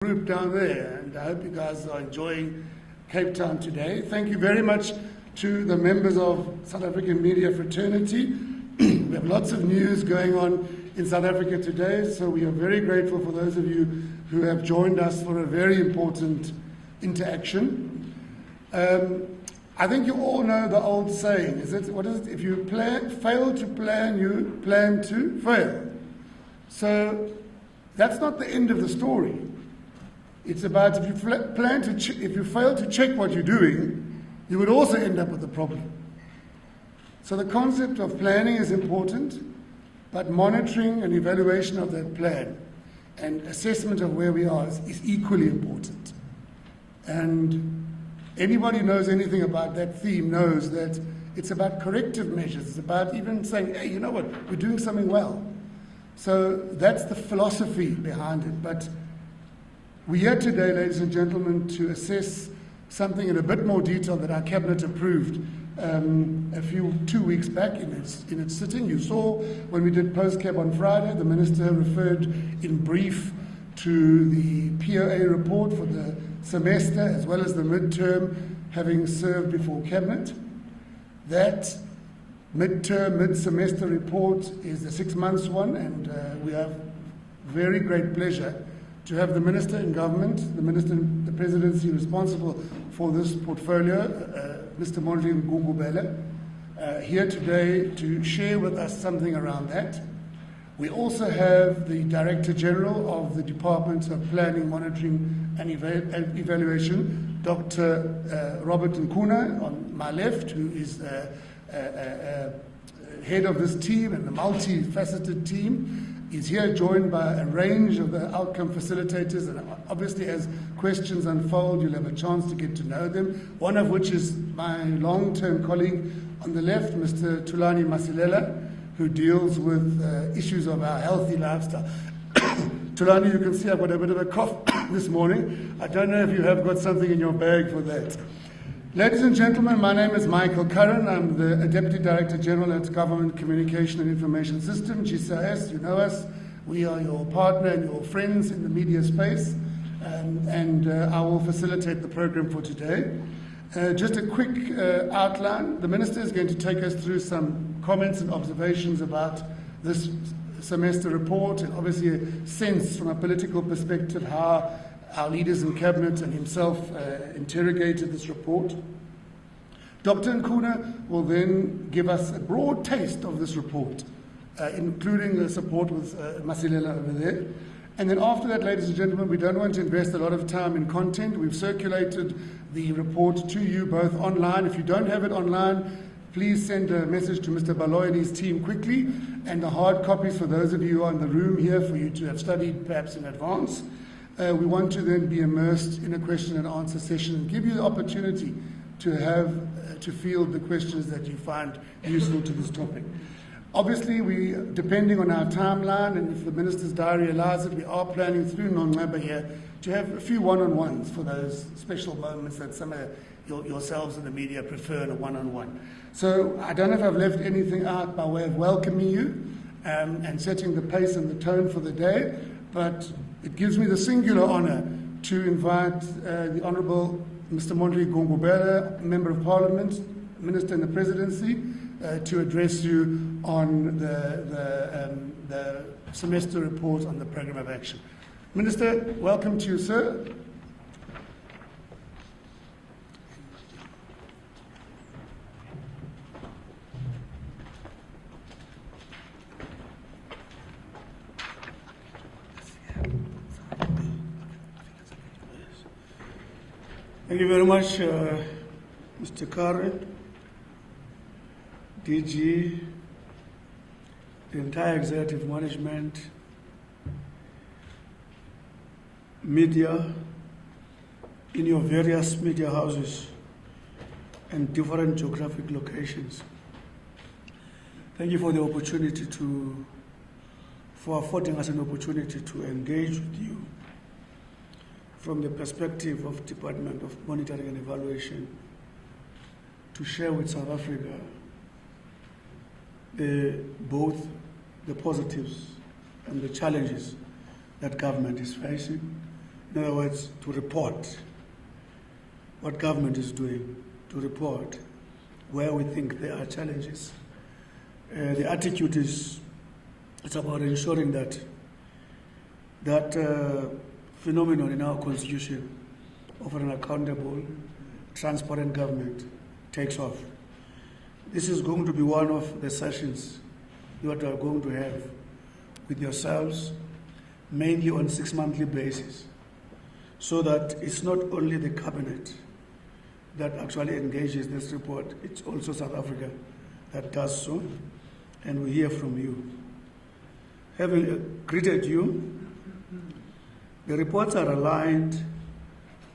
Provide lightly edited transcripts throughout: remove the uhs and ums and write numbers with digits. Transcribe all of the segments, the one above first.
Group down there, and I hope you guys are enjoying Cape Town today. Thank you very much to the members of South African Media Fraternity. We have lots of news going on in South Africa today, so we are very grateful for those of you who have joined us for a very important interaction. I think you all know the old saying, what is it? If you fail to plan, you plan to fail. So that's not the end of the story. It's about if you fail to check what you're doing, you would also end up with a problem. So the concept of planning is important, but monitoring and evaluation of that plan and assessment of where we are is equally important. And anybody who knows anything about that theme knows that it's about corrective measures. It's about even saying, hey, you know what, we're doing something well. So that's the philosophy behind it. But we're here today, ladies and gentlemen, to assess something in a bit more detail that our Cabinet approved 2 weeks back in its sitting. You saw when we did post-cab on Friday, the Minister referred in brief to the POA report for the semester as well as the midterm having served before Cabinet. That mid-semester report is the 6 months one, and we have very great pleasure to have the Minister in Government, the Minister in the Presidency responsible for this portfolio, Mr. Mondli Gungubele, here today to share with us something around that. We also have the Director General of the Department of Planning, Monitoring and Evaluation, Dr. Robert Nkuna, on my left, who is head of this team and the multifaceted team. Is here joined by a range of the outcome facilitators, and obviously as questions unfold you'll have a chance to get to know them, one of which is my long-term colleague on the left, Mr. Thulani Masilela, who deals with issues of our healthy lifestyle. Thulani, you can see I've got a bit of a cough this morning. I don't know if you have got something in your bag for that. Ladies and gentlemen, my name is Michael Curran. I'm the Deputy Director General at Government Communication and Information System, GCIS. You know us. We are your partner and your friends in the media space, and I will facilitate the program for today. Just a quick outline. The Minister is going to take us through some comments and observations about this semester report, and obviously a sense from a political perspective how our leaders in Cabinet and himself interrogated this report. Dr. Nkuna will then give us a broad taste of this report, including the support with Masilela over there. And then after that, ladies and gentlemen, we don't want to invest a lot of time in content. We've circulated the report to you both online. If you don't have it online, please send a message to Mr. Baloy and his team quickly, and the hard copies for those of you who are in the room here for you to have studied perhaps in advance. We want to then be immersed in a question and answer session and give you the opportunity to field the questions that you find useful to this topic. Obviously, depending on our timeline and if the Minister's diary allows it, we are planning through Nongceba here to have a few one-on-ones for those special moments that some of yourselves in the media prefer in a one-on-one. So I don't know if I've left anything out by way of welcoming you and setting the pace and the tone for the day, but it gives me the singular honor to invite the Honourable Mr. Mondli Gungubele, Member of Parliament, Minister in the Presidency, to address you on the semester report on the Programme of Action. Minister, welcome to you, sir. Thank you very much, Mr. Curran, DG, the entire executive management, media, in your various media houses and different geographic locations. Thank you for the opportunity for affording us an opportunity to engage with you from the perspective of Department of Monitoring and Evaluation, to share with South Africa both the positives and the challenges that government is facing, In other words, to report what government is doing, to report where we think there are challenges. The attitude is, it's about ensuring that phenomenon in our constitution of an accountable, transparent government takes off. This is going to be one of the sessions that we are going to have with yourselves, mainly on a 6-monthly basis, so that it's not only the cabinet that actually engages this report, it's also South Africa that does so, and we hear from you. Having greeted you, the reports are aligned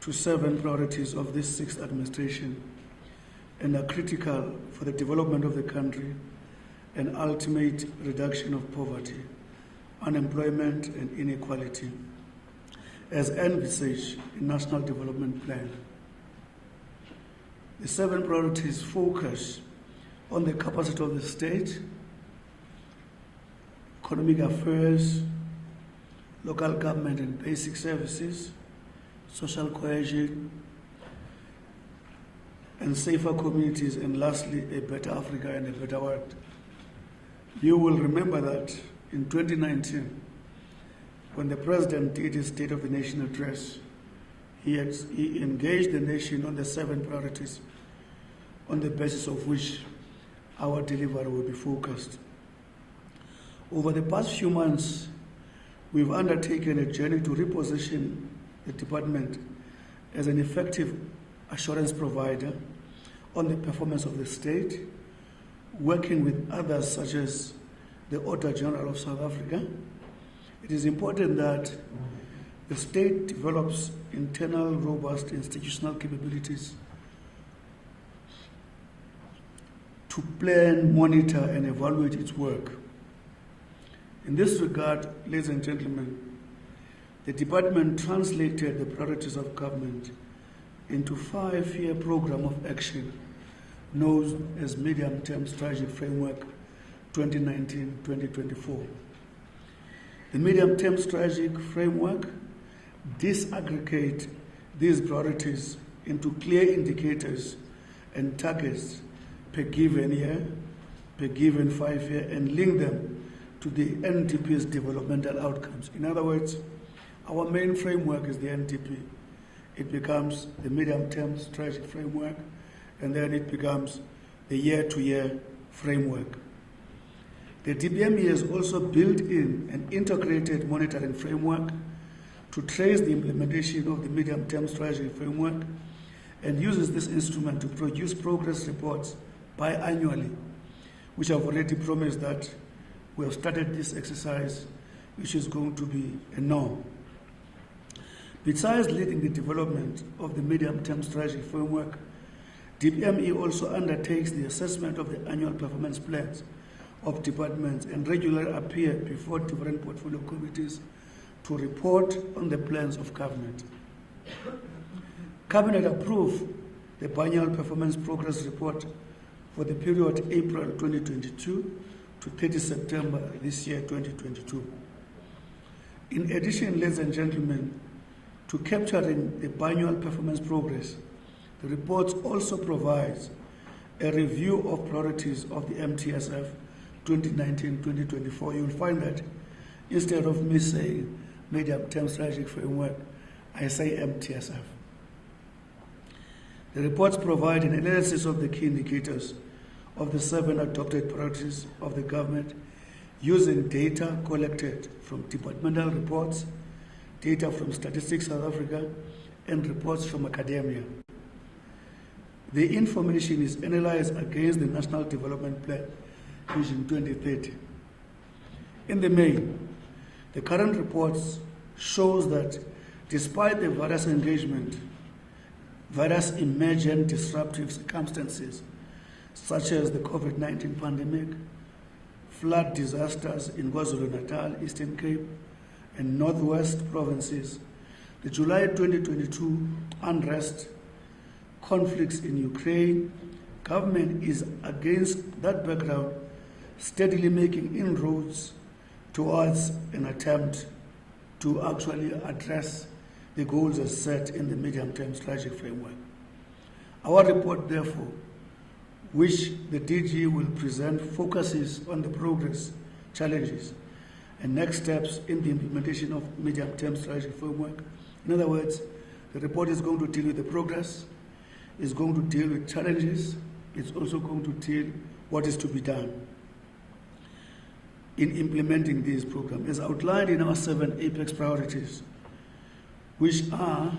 to 7 priorities of this 6th administration and are critical for the development of the country and ultimate reduction of poverty, unemployment and inequality, as envisaged in National Development Plan. The 7 priorities focus on the capacity of the state, economic affairs, local government and basic services, social cohesion, and safer communities, and lastly, a better Africa and a better world. You will remember that in 2019, when the President did his State of the Nation address, he engaged the nation on the 7 priorities on the basis of which our delivery will be focused. Over the past few months, we've undertaken a journey to reposition the department as an effective assurance provider on the performance of the state, working with others such as the Auditor General of South Africa. It is important that the state develops internal, robust institutional capabilities to plan, monitor, and evaluate its work. In this regard, ladies and gentlemen, the department translated the priorities of government into a 5-year program of action known as Medium-Term Strategic Framework 2019-2024. The Medium-Term Strategic Framework disaggregates these priorities into clear indicators and targets per given year, per given 5-year, and link them to the NDP's developmental outcomes. In other words, our main framework is the NDP. It becomes the medium-term strategic framework, and then it becomes the year-to-year framework. The DPME has also built in an integrated monitoring framework to trace the implementation of the medium-term strategic framework and uses this instrument to produce progress reports biannually, which I've already promised that we have started this exercise, which is going to be a norm. Besides leading the development of the medium-term strategic framework, DPME also undertakes the assessment of the annual performance plans of departments and regularly appear before different portfolio committees to report on the plans of government. Cabinet approved the biannual performance progress report for the period April 2022 to 30 September this year, 2022. In addition, ladies and gentlemen, to capturing the biannual performance progress, the report also provides a review of priorities of the MTSF 2019-2024. You'll find that instead of me saying medium-term strategic framework, I say MTSF. The reports provide an analysis of the key indicators of the 7 adopted priorities of the government using data collected from departmental reports, data from Statistics South Africa, and reports from academia. The information is analyzed against the National Development Plan, Vision 2030. In the main, the current reports shows that despite the various emergent disruptive circumstances, such as the COVID-19 pandemic, flood disasters in KwaZulu-Natal, Eastern Cape, and Northwest provinces, the July 2022 unrest, conflicts in Ukraine, government is against that background steadily making inroads towards an attempt to actually address the goals as set in the medium-term strategic framework. Our report, therefore, which the DG will present, focuses on the progress, challenges, and next steps in the implementation of medium-term strategic framework. In other words, the report is going to deal with the progress, is going to deal with challenges, it's also going to deal what is to be done in implementing this program, as outlined in our 7 apex priorities, which are: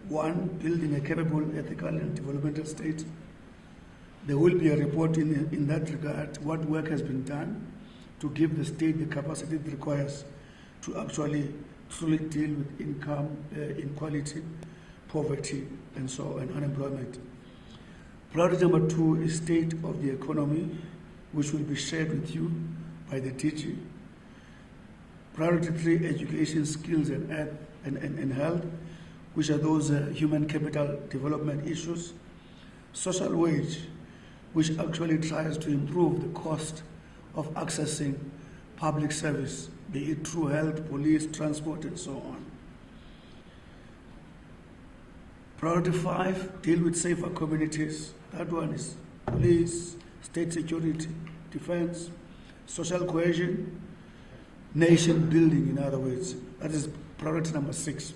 1, building a capable, ethical, and developmental state. There will be a report in that regard, what work has been done to give the state the capacity it requires to actually truly deal with income inequality, poverty, and so on, unemployment. Priority number 2 is state of the economy, which will be shared with you by the DG. Priority 3, education, skills, and health, which are those human capital development issues. Social wage, which actually tries to improve the cost of accessing public service, be it through health, police, transport, and so on. Priority 5, deal with safer communities. That one is police, state security, defense, social cohesion, nation building, in other words. That is priority number 6.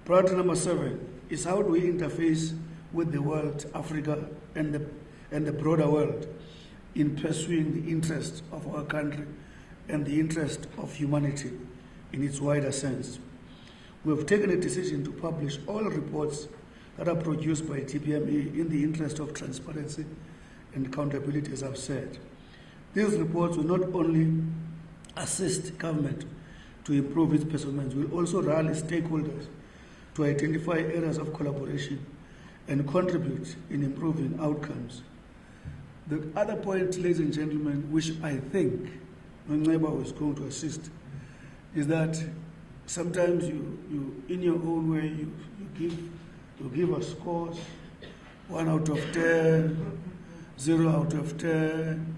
Priority number 7 is how do we interface with the world, Africa, and the broader world in pursuing the interest of our country and the interest of humanity in its wider sense. We have taken a decision to publish all reports that are produced by DPME in the interest of transparency and accountability, as I've said. These reports will not only assist government to improve its performance, will also rally stakeholders to identify areas of collaboration and contribute in improving outcomes. The other point, ladies and gentlemen, which I think my neighbor was going to assist, is that sometimes you in your own way, you give us scores, 1 out of 10, 0 out of 10,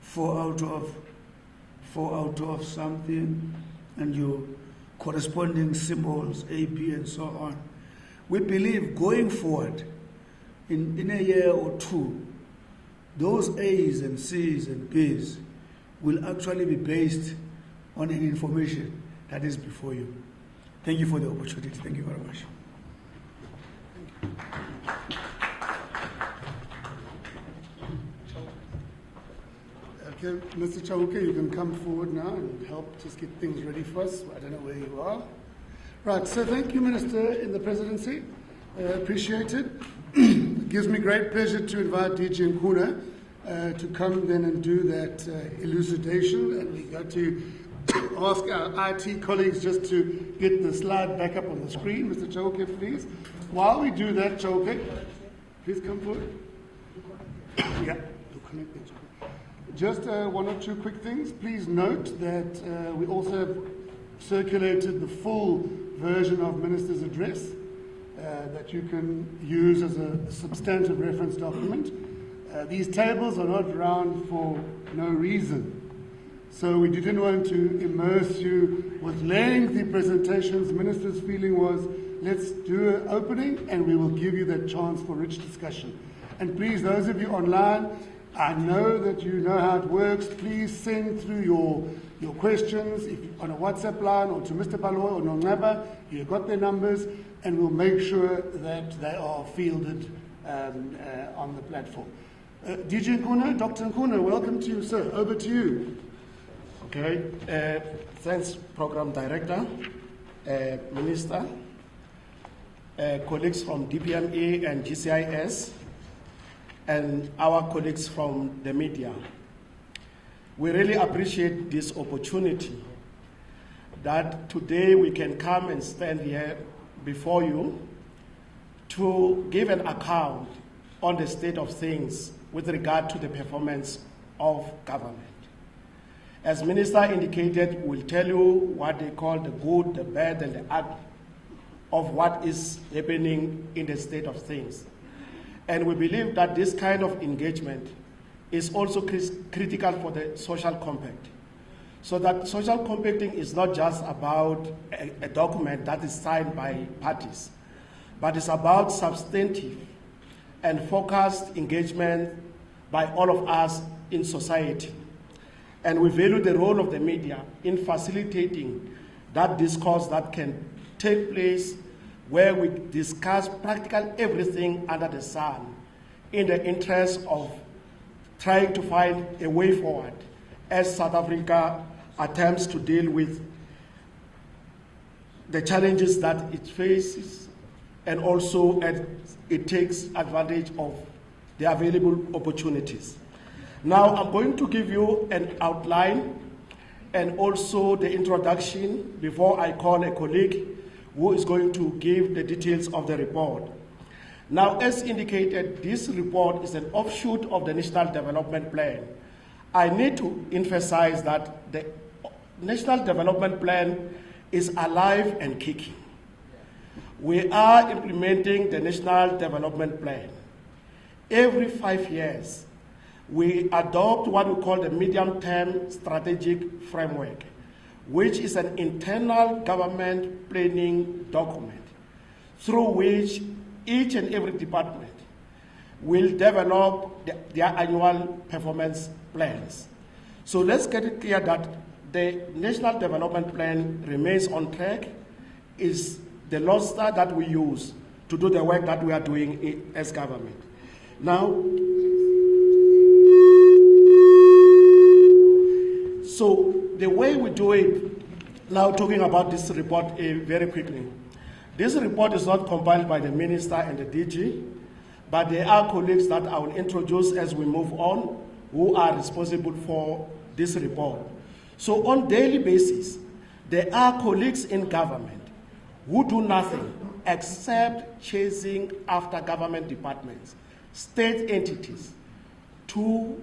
4 out of something, and your corresponding symbols, A, B, and so on. We believe going forward, in a year or 2, those A's and C's and B's will actually be based on an information that is before you. Thank you for the opportunity. Thank you very much. Okay, Mr. Chauke, you can come forward now and help just get things ready for us. I don't know where you are. Right, so thank you, Minister in the Presidency. Appreciate it. It gives me great pleasure to invite DG Nkuna to come then and do that elucidation, and we got to ask our IT colleagues just to get the slide back up on the screen. Mr. Chauke, please. While we do that, Chauke, please come forward. Yeah, you're connected. Just 1 or 2 quick things. Please note that we also have circulated the full version of Minister's address that you can use as a substantive reference document. These tables are not around for no reason. So we didn't want to immerse you with lengthy presentations. The Minister's feeling was, let's do an opening and we will give you that chance for rich discussion. And please, those of you online, I know that you know how it works. Please send through your questions on a WhatsApp line or to Mr. Baloy or Nongaba. You've got their numbers, and we'll make sure that they are fielded on the platform. DG Nkuna, Dr. Nkuna, welcome to you, sir. Over to you. Okay. Thanks, Program Director, Minister, colleagues from DPME and GCIS, and our colleagues from the media. We really appreciate this opportunity that today we can come and stand here before you to give an account on the state of things with regard to the performance of government. As Minister indicated, we'll tell you what they call the good, the bad, and the ugly of what is happening in the state of things. And we believe that this kind of engagement is also critical for the social compact, So that social compacting is not just about a document that is signed by parties, but it's about substantive and focused engagement by all of us in society. And we value the role of the media in facilitating that discourse that can take place where we discuss practically everything under the sun in the interest of trying to find a way forward as South Africa attempts to deal with the challenges that it faces, and also as it takes advantage of the available opportunities. Now I'm going to give you an outline and also the introduction before I call a colleague who is going to give the details of the report. Now, as indicated, this report is an offshoot of the National Development Plan. I need to emphasize that the National Development Plan is alive and kicking. We are implementing the National Development Plan. Every 5 years, we adopt what we call the medium-term strategic framework, which is an internal government planning document through which each and every department will develop their annual performance plans. So let's get it clear that the National Development Plan remains on track, is the lodestar that we use to do the work that we are doing as government. Now, so the way we do it, now talking about this report very quickly. This report is not compiled by the minister and the DG, but there are colleagues that I will introduce as we move on who are responsible for this report. So on daily basis, there are colleagues in government who do nothing except chasing after government departments, state entities, to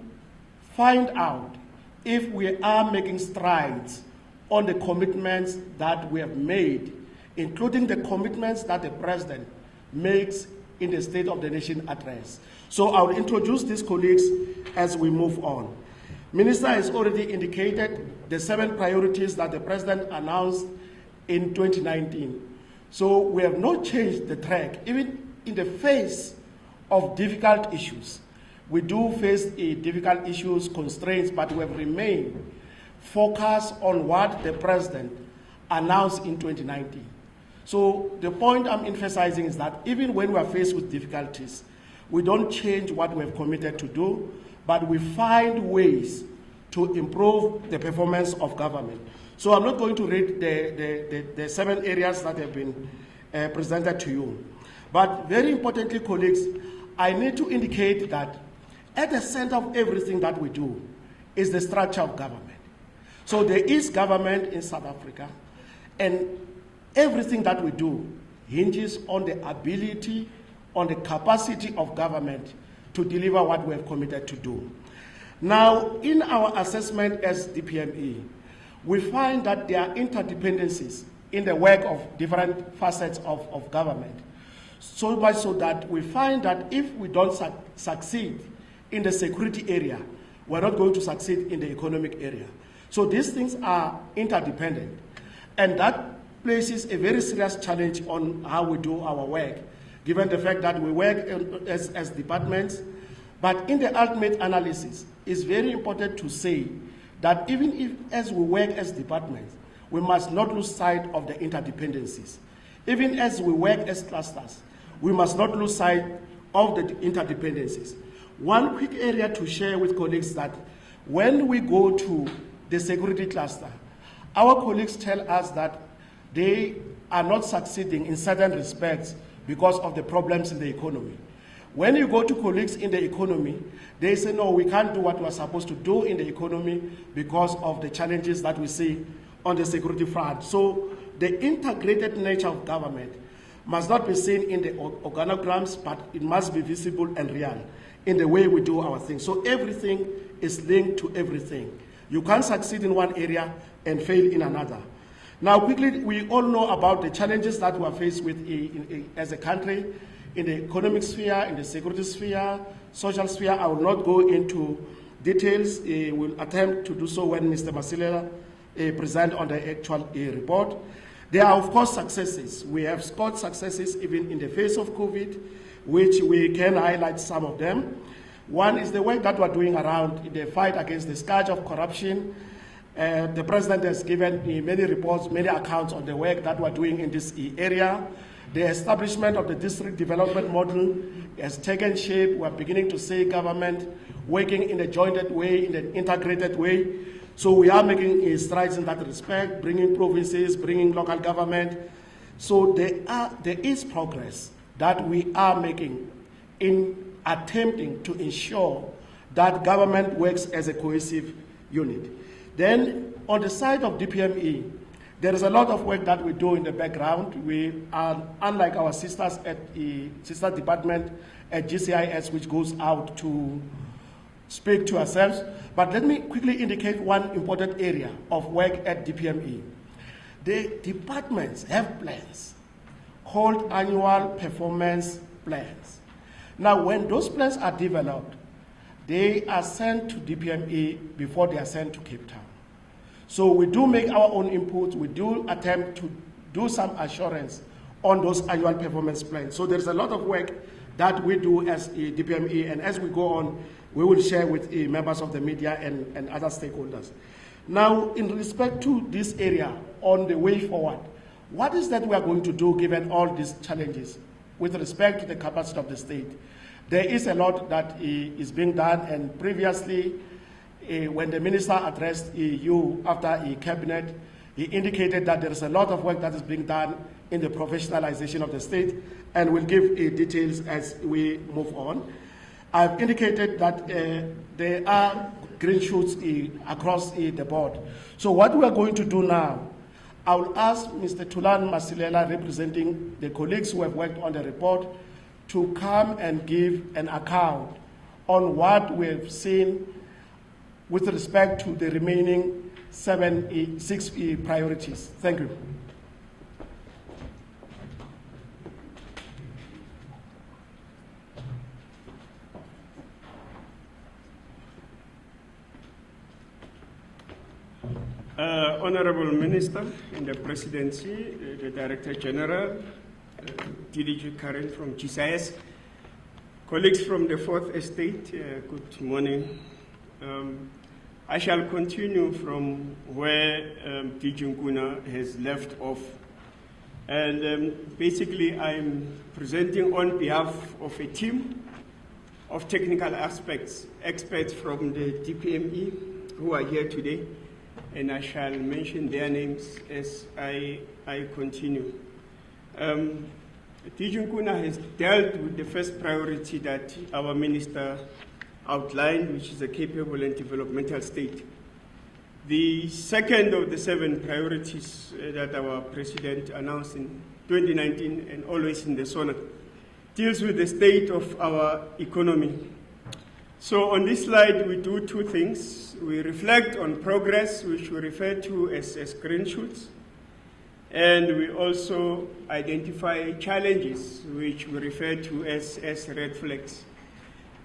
find out if we are making strides on the commitments that we have made, including the commitments that the President makes in the State of the Nation address. So I will introduce these colleagues as we move on. Minister has already indicated the 7 priorities that the President announced in 2019. So we have not changed the track, even in the face of difficult issues. We do face difficult issues, constraints, but we have remained focused on what the President announced in 2019. So the point I'm emphasizing is that even when we are faced with difficulties, we don't change what we have committed to do, but we find ways to improve the performance of government. So I'm not going to read the 7 areas that have been presented to you. But very importantly, colleagues, I need to indicate that at the center of everything that we do is the structure of government. So there is government in South Africa, and everything that we do hinges on the ability, on the capacity of government to deliver what we have committed to do. Now, in our assessment as DPME, we find that there are interdependencies in the work of different facets of government. So much so that we find that if we don't succeed in the security area, we're not going to succeed in the economic area. So these things are interdependent. And that places a very serious challenge on how we do our work, given the fact that we work as departments. But in the ultimate analysis, it's very important to say that even if, as we work as departments, we must not lose sight of the interdependencies. Even as we work as clusters, we must not lose sight of the interdependencies. One quick area to share with colleagues that when we go to the security cluster, our colleagues tell us that they are not succeeding in certain respects because of the problems in the economy. When you go to colleagues in the economy, they say, no, we can't do what we're supposed to do in the economy because of the challenges that we see on the security front. So the integrated nature of government must not be seen in the organograms, but it must be visible and real in the way we do our things. So everything is linked to everything. You can't succeed in one area and fail in another. Now, quickly, we all know about the challenges that we are faced with as a country, in the economic sphere, in the security sphere, social sphere. I will not go into details. We'll attempt to do so when Mr. Masilela present on the actual report. There are, of course, successes. We have scored successes even in the face of COVID, which we can highlight some of them. One is the work that we're doing around the fight against the scourge of corruption. The President has given me many reports, many accounts on the work that we're doing in this area. The establishment of the district development model has taken shape. We're beginning to see government working in a jointed way, in an integrated way. So we are making strides in that respect, bringing provinces, bringing local government. So there is progress that we are making in attempting to ensure that government works as a cohesive unit. Then on the side of DPME, there is a lot of work that we do in the background. We are, unlike our sisters at the sister department at GCIS, which goes out to speak to ourselves. But let me quickly indicate one important area of work at DPME. The departments have plans called annual performance plans. Now, when those plans are developed, they are sent to DPME before they are sent to Cape Town. So we do make our own inputs. We do attempt to do some assurance on those annual performance plans. So there's a lot of work that we do as a DPME, and as we go on, we will share with members of the media and other stakeholders. Now, in respect to this area, on the way forward, what is that we are going to do given all these challenges with respect to the capacity of the state? There is a lot that is being done, and previously, when the minister addressed you after cabinet, he indicated that there is a lot of work that is being done in the professionalization of the state, and we'll give details as we move on. I've indicated that there are green shoots across the board. So what we are going to do now, I will ask Mr. Thulan Masilela, representing the colleagues who have worked on the report, to come and give an account on what we have seen with respect to the remaining 6 priorities. Thank you. Honorable Minister in the Presidency, the Director General, DDG Karen from GCIS, colleagues from the Fourth Estate, good morning. I shall continue from where DG Nkuna has left off. And basically, I'm presenting on behalf of a team of technical aspects, experts from the DPME who are here today, and I shall mention their names as I continue. DG Nkuna has dealt with the first priority that our minister outlined, which is a capable and developmental state. The second of the 7 priorities that our president announced in 2019 and always in the SONA deals with the state of our economy. So on this slide, we do 2 things. We reflect on progress, which we refer to as green shoots, and we also identify challenges, which we refer to as red flags.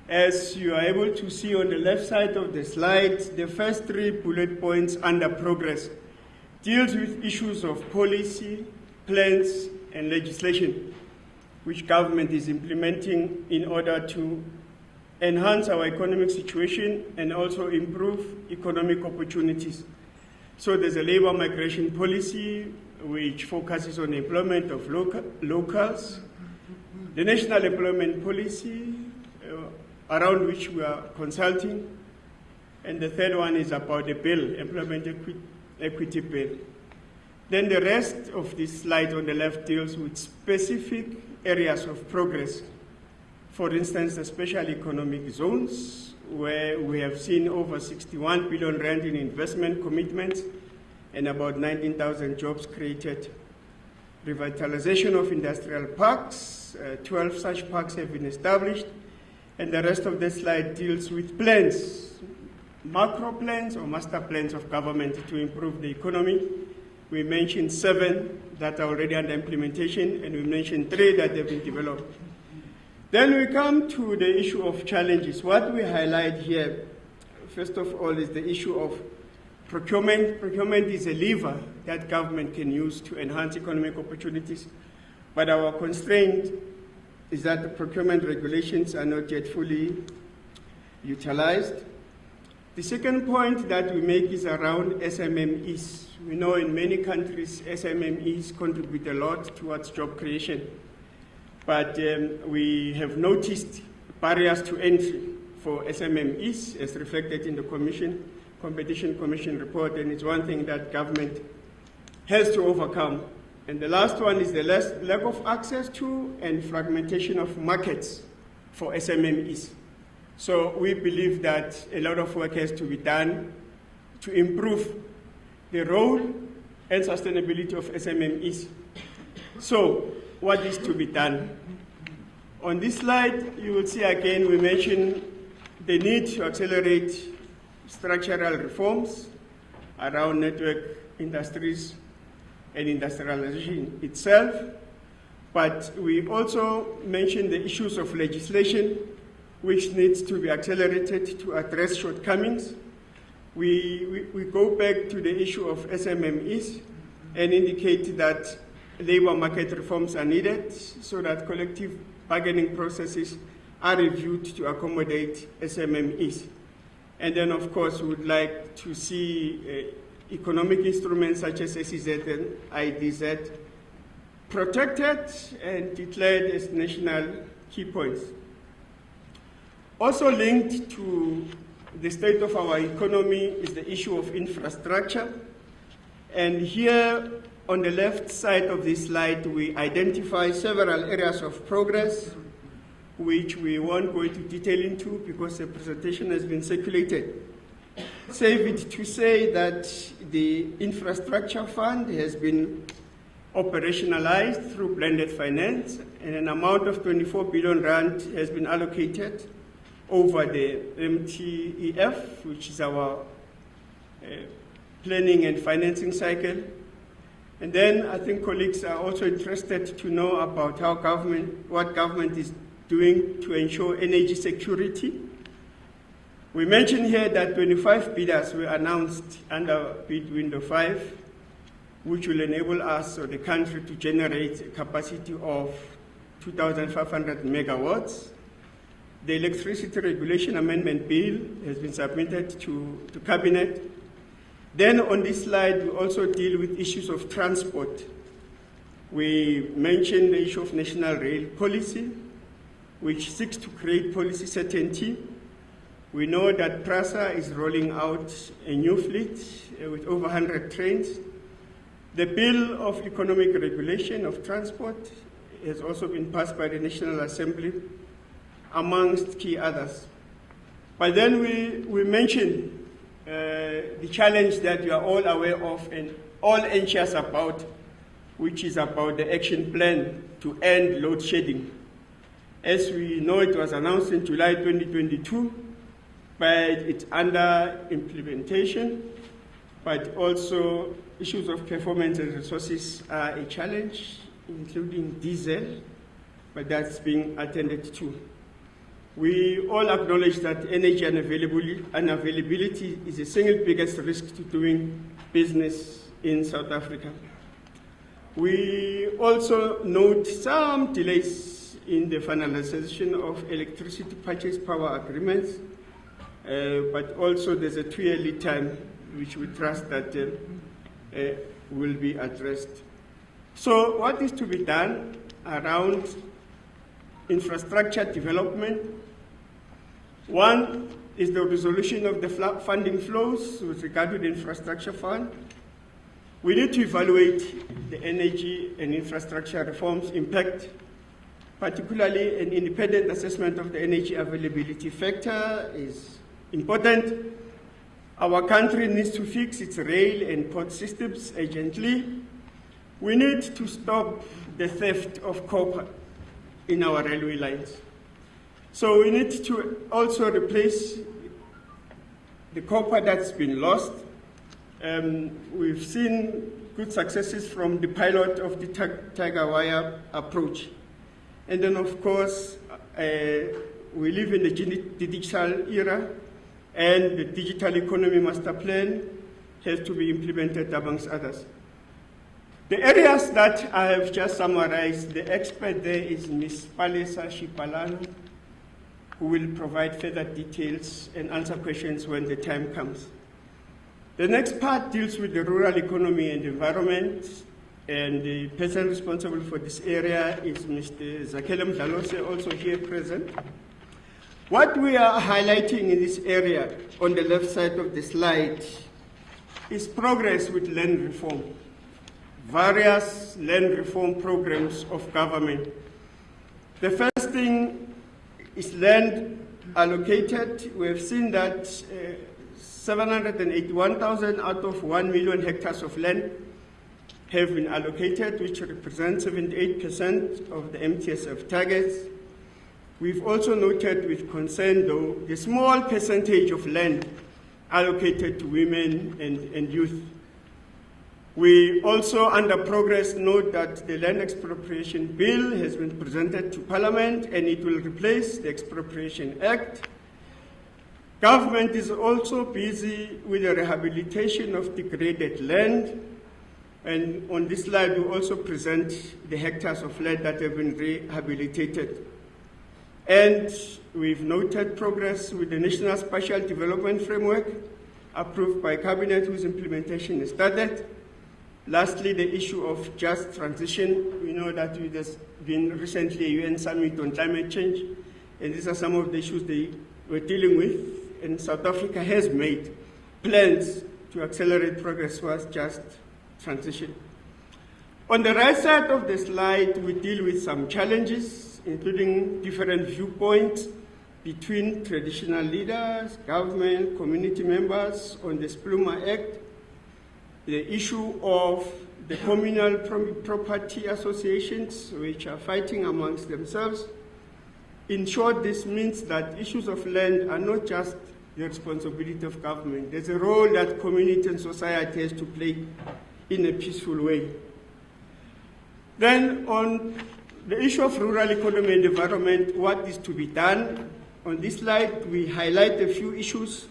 As you are able to see on the left side of the slide, the first 3 bullet points under progress deals with issues of policy, plans, and legislation, which government is implementing in order to enhance our economic situation and also improve economic opportunities. So there's a labor migration policy which focuses on employment of locals, the national employment policy around which we are consulting, and the third one is about the bill, employment equity bill. Then the rest of this slide on the left deals with specific areas of progress. For instance, the special economic zones, where we have seen over 61 billion rand in investment commitments and about 19,000 jobs created. Revitalization of industrial parks, 12 such parks have been established, and the rest of the slide deals with plans, macro plans or master plans of government to improve the economy. We mentioned 7 that are already under implementation, and we mentioned 3 that have been developed. Then we come to the issue of challenges. What we highlight here, first of all, is the issue of Procurement is a lever that government can use to enhance economic opportunities, but our constraint is that the procurement regulations are not yet fully utilized. The second point that we make is around SMMEs. We know in many countries SMMEs contribute a lot towards job creation, but we have noticed barriers to entry for SMMEs as reflected in the Competition Commission report, and it's one thing that government has to overcome. And the last one is the lack of access to and fragmentation of markets for SMMEs. So we believe that a lot of work has to be done to improve the role and sustainability of SMMEs. So what is to be done? On this slide, you will see again we mention the need to accelerate structural reforms around network industries and industrialization itself, but we also mention the issues of legislation which needs to be accelerated to address shortcomings. We go back to the issue of SMMEs and indicate that labor market reforms are needed so that collective bargaining processes are reviewed to accommodate SMMEs. And then, of course, we would like to see economic instruments such as SEZ and IDZ protected and declared as national key points. Also linked to the state of our economy is the issue of infrastructure. And here on the left side of this slide, we identify several areas of progress which we won't go into detail into because the presentation has been circulated. Save it to say that the infrastructure fund has been operationalized through blended finance, and an amount of 24 billion rand has been allocated over the MTSF, which is our planning and financing cycle. And then I think colleagues are also interested to know about what government is doing to ensure energy security. We mentioned here that 25 bidders were announced under bid window 5, which will enable us or the country to generate a capacity of 2,500 megawatts. The Electricity Regulation Amendment Bill has been submitted to Cabinet. Then on this slide, we also deal with issues of transport. We mentioned the issue of national rail policy, which seeks to create policy certainty. We know that PRASA is rolling out a new fleet with over 100 trains. The Bill of Economic Regulation of Transport has also been passed by the National Assembly, amongst key others. But then we mentioned the challenge that we are all aware of and all anxious about, which is about the action plan to end load shedding. As we know, it was announced in July 2022, but it's under implementation, but also issues of performance and resources are a challenge, including diesel, but that's being attended to. We all acknowledge that energy unavailability is the single biggest risk to doing business in South Africa. We also note some delays in the finalization of electricity purchase power agreements, but also there's a 2-year lead time which we trust that will be addressed. So what is to be done around infrastructure development? One is the resolution of the funding flows with regard to the infrastructure fund. We need to evaluate the energy and infrastructure reforms impact, particularly an independent assessment of the energy availability factor is important. Our country needs to fix its rail and port systems urgently. We need to stop the theft of copper in our railway lines. So we need to also replace the copper that's been lost. We've seen good successes from the pilot of the Tiger Wire approach. And then, of course, we live in the digital era, and the Digital Economy Master Plan has to be implemented, amongst others. The areas that I have just summarized, the expert there is Ms. Palesa Shipalano, who will provide further details and answer questions when the time comes. The next part deals with the rural economy and environment, and the person responsible for this area is Mr. Zakhele Mdlalose, also here present. What we are highlighting in this area on the left side of the slide is progress with land reform, various land reform programs of government. The first thing is land allocated. We have seen that 781,000 out of 1 million hectares of land have been allocated, which represents 78% of the MTSF targets. We've also noted with concern, though, the small percentage of land allocated to women and youth. We also, under progress, note that the Land Expropriation Bill has been presented to Parliament and it will replace the Expropriation Act. Government is also busy with the rehabilitation of degraded land. And on this slide, we also present the hectares of land that have been rehabilitated. And we've noted progress with the National Spatial Development Framework approved by Cabinet, whose implementation is started. Lastly, the issue of just transition. We know that there's been recently a UN summit on climate change, and these are some of the issues they were dealing with. And South Africa has made plans to accelerate progress towards just transition. On the right side of the slide, we deal with some challenges, including different viewpoints between traditional leaders, government, community members on the Spluma Act, the issue of the communal property associations, which are fighting amongst themselves. In short, this means that issues of land are not just the responsibility of government. There's a role that community and society has to play in a peaceful way. Then on the issue of rural economy and environment, what is to be done? On this slide, we highlight a few issues,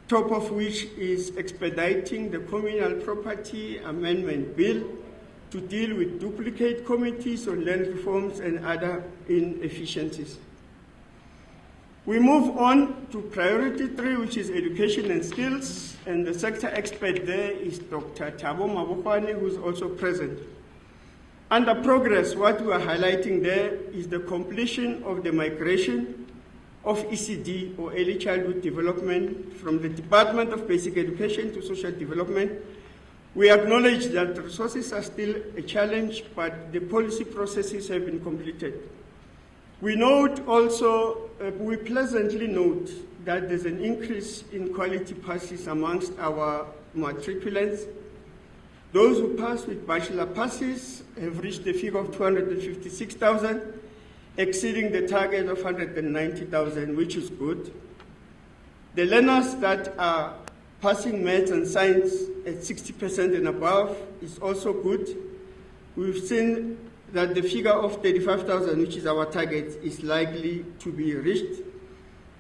top of which is expediting the Communal Property Amendment Bill to deal with duplicate committees on land reforms and other inefficiencies. We move on to priority 3, which is education and skills, and the sector expert there is Dr. Thabo Mabokwane, who is also present. Under progress, what we are highlighting there is the completion of the migration of ECD, or Early Childhood Development, from the Department of Basic Education to Social Development. We acknowledge that the resources are still a challenge, but the policy processes have been completed. We note also, we pleasantly note that there's an increase in quality passes amongst our matriculants. Those who pass with bachelor passes have reached the figure of 256,000, exceeding the target of 190,000, which is good. The learners that are passing maths and science at 60% and above is also good. We've seen that the figure of 35,000, which is our target, is likely to be reached.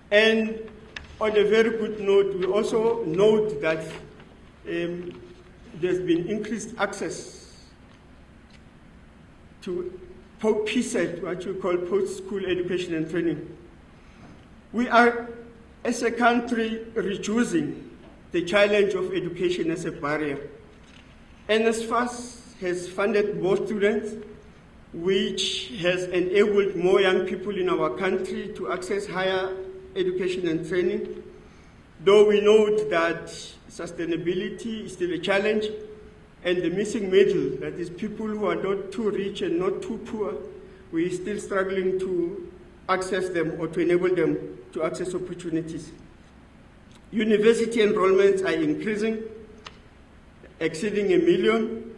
And on a very good note, we also note that there's been increased access to PSET, what you call post-school education and training. We are, as a country, reducing the challenge of education as a barrier. NSFAS has funded more students, which has enabled more young people in our country to access higher education and training. Though we note that sustainability is still a challenge, and the missing middle, that is people who are not too rich and not too poor, we're still struggling to access them or to enable them to access opportunities. University enrollments are increasing, exceeding 1 million,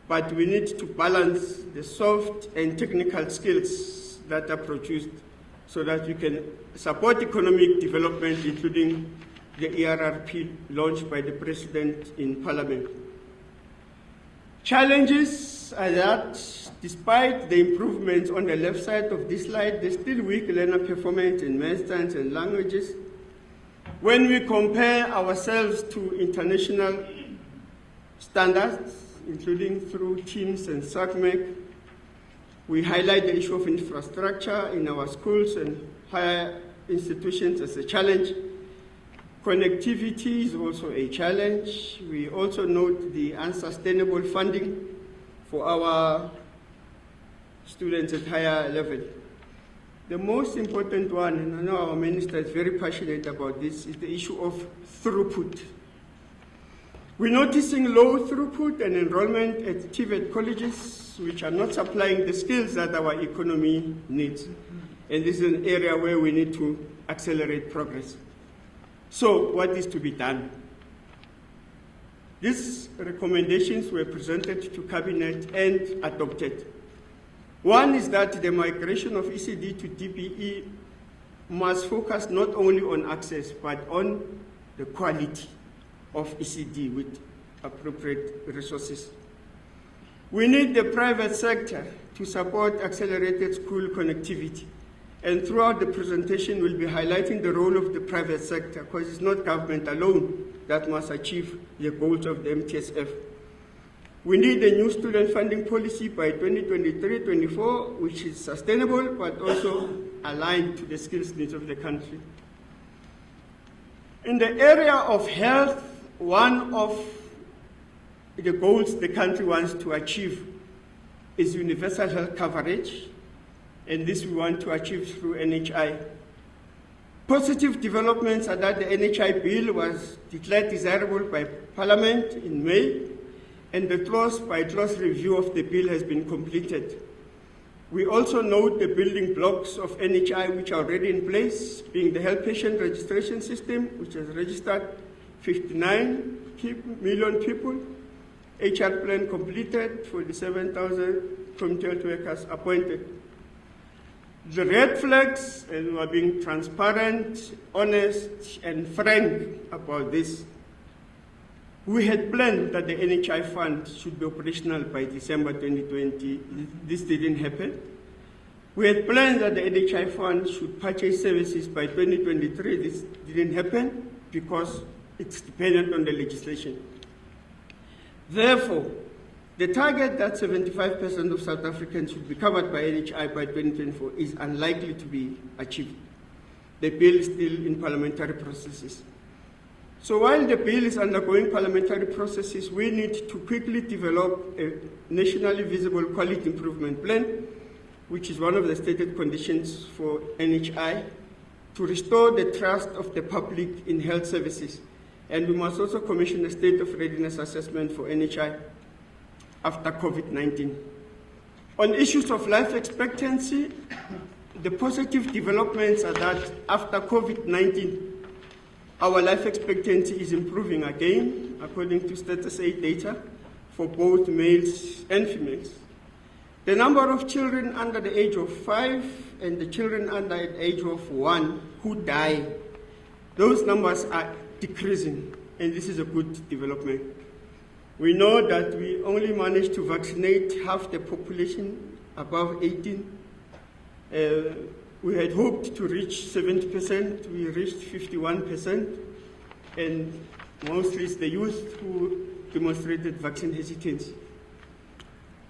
but we need to balance the soft and technical skills that are produced so that we can support economic development, including the ERRP launched by the President in Parliament. Challenges are that despite the improvements on the left side of this slide, there's still weak learner performance in math, science, and languages. When we compare ourselves to international standards, including through TIMSS and SACMEC, we highlight the issue of infrastructure in our schools and higher institutions as a challenge. Connectivity is also a challenge. We also note the unsustainable funding for our students at higher level. The most important one, and I know our minister is very passionate about this, is the issue of throughput. We're noticing low throughput and enrollment at TVET colleges, which are not supplying the skills that our economy needs. And this is an area where we need to accelerate progress. So, what is to be done? These recommendations were presented to Cabinet and adopted. One is that the migration of ECD to DPE must focus not only on access, but on the quality of ECD with appropriate resources. We need the private sector to support accelerated school connectivity. And throughout the presentation, we'll be highlighting the role of the private sector, because it's not government alone that must achieve the goals of the MTSF. We need a new student funding policy by 2023-24, which is sustainable, but also aligned to the skills needs of the country. In the area of health, one of the goals the country wants to achieve is universal health coverage, and this we want to achieve through NHI. Positive developments are that the NHI bill was declared desirable by Parliament in May, and the clause-by-clause review of the bill has been completed. We also note the building blocks of NHI which are already in place, being the health patient registration system, which has registered 59 million people, HR plan completed, 47,000 community health workers appointed. The red flags, and we are being transparent, honest, and frank about this. We had planned that the NHI fund should be operational by December 2020. This didn't happen. We had planned that the NHI fund should purchase services by 2023. This didn't happen because it's dependent on the legislation. Therefore, the target that 75% of South Africans should be covered by NHI by 2024 is unlikely to be achieved. The bill is still in parliamentary processes. So while the bill is undergoing parliamentary processes, we need to quickly develop a nationally visible quality improvement plan, which is one of the stated conditions for NHI, to restore the trust of the public in health services. And we must also commission a state of readiness assessment for NHI after COVID-19. On issues of life expectancy, the positive developments are that after COVID-19, our life expectancy is improving again, according to Status Aid data, for both males and females. The number of children under the age of 5 and the children under the age of 1 who die, those numbers are decreasing, and this is a good development. We know that we only managed to vaccinate half the population above 18. We had hoped to reach 70%, we reached 51%, and mostly it's the youth who demonstrated vaccine hesitancy.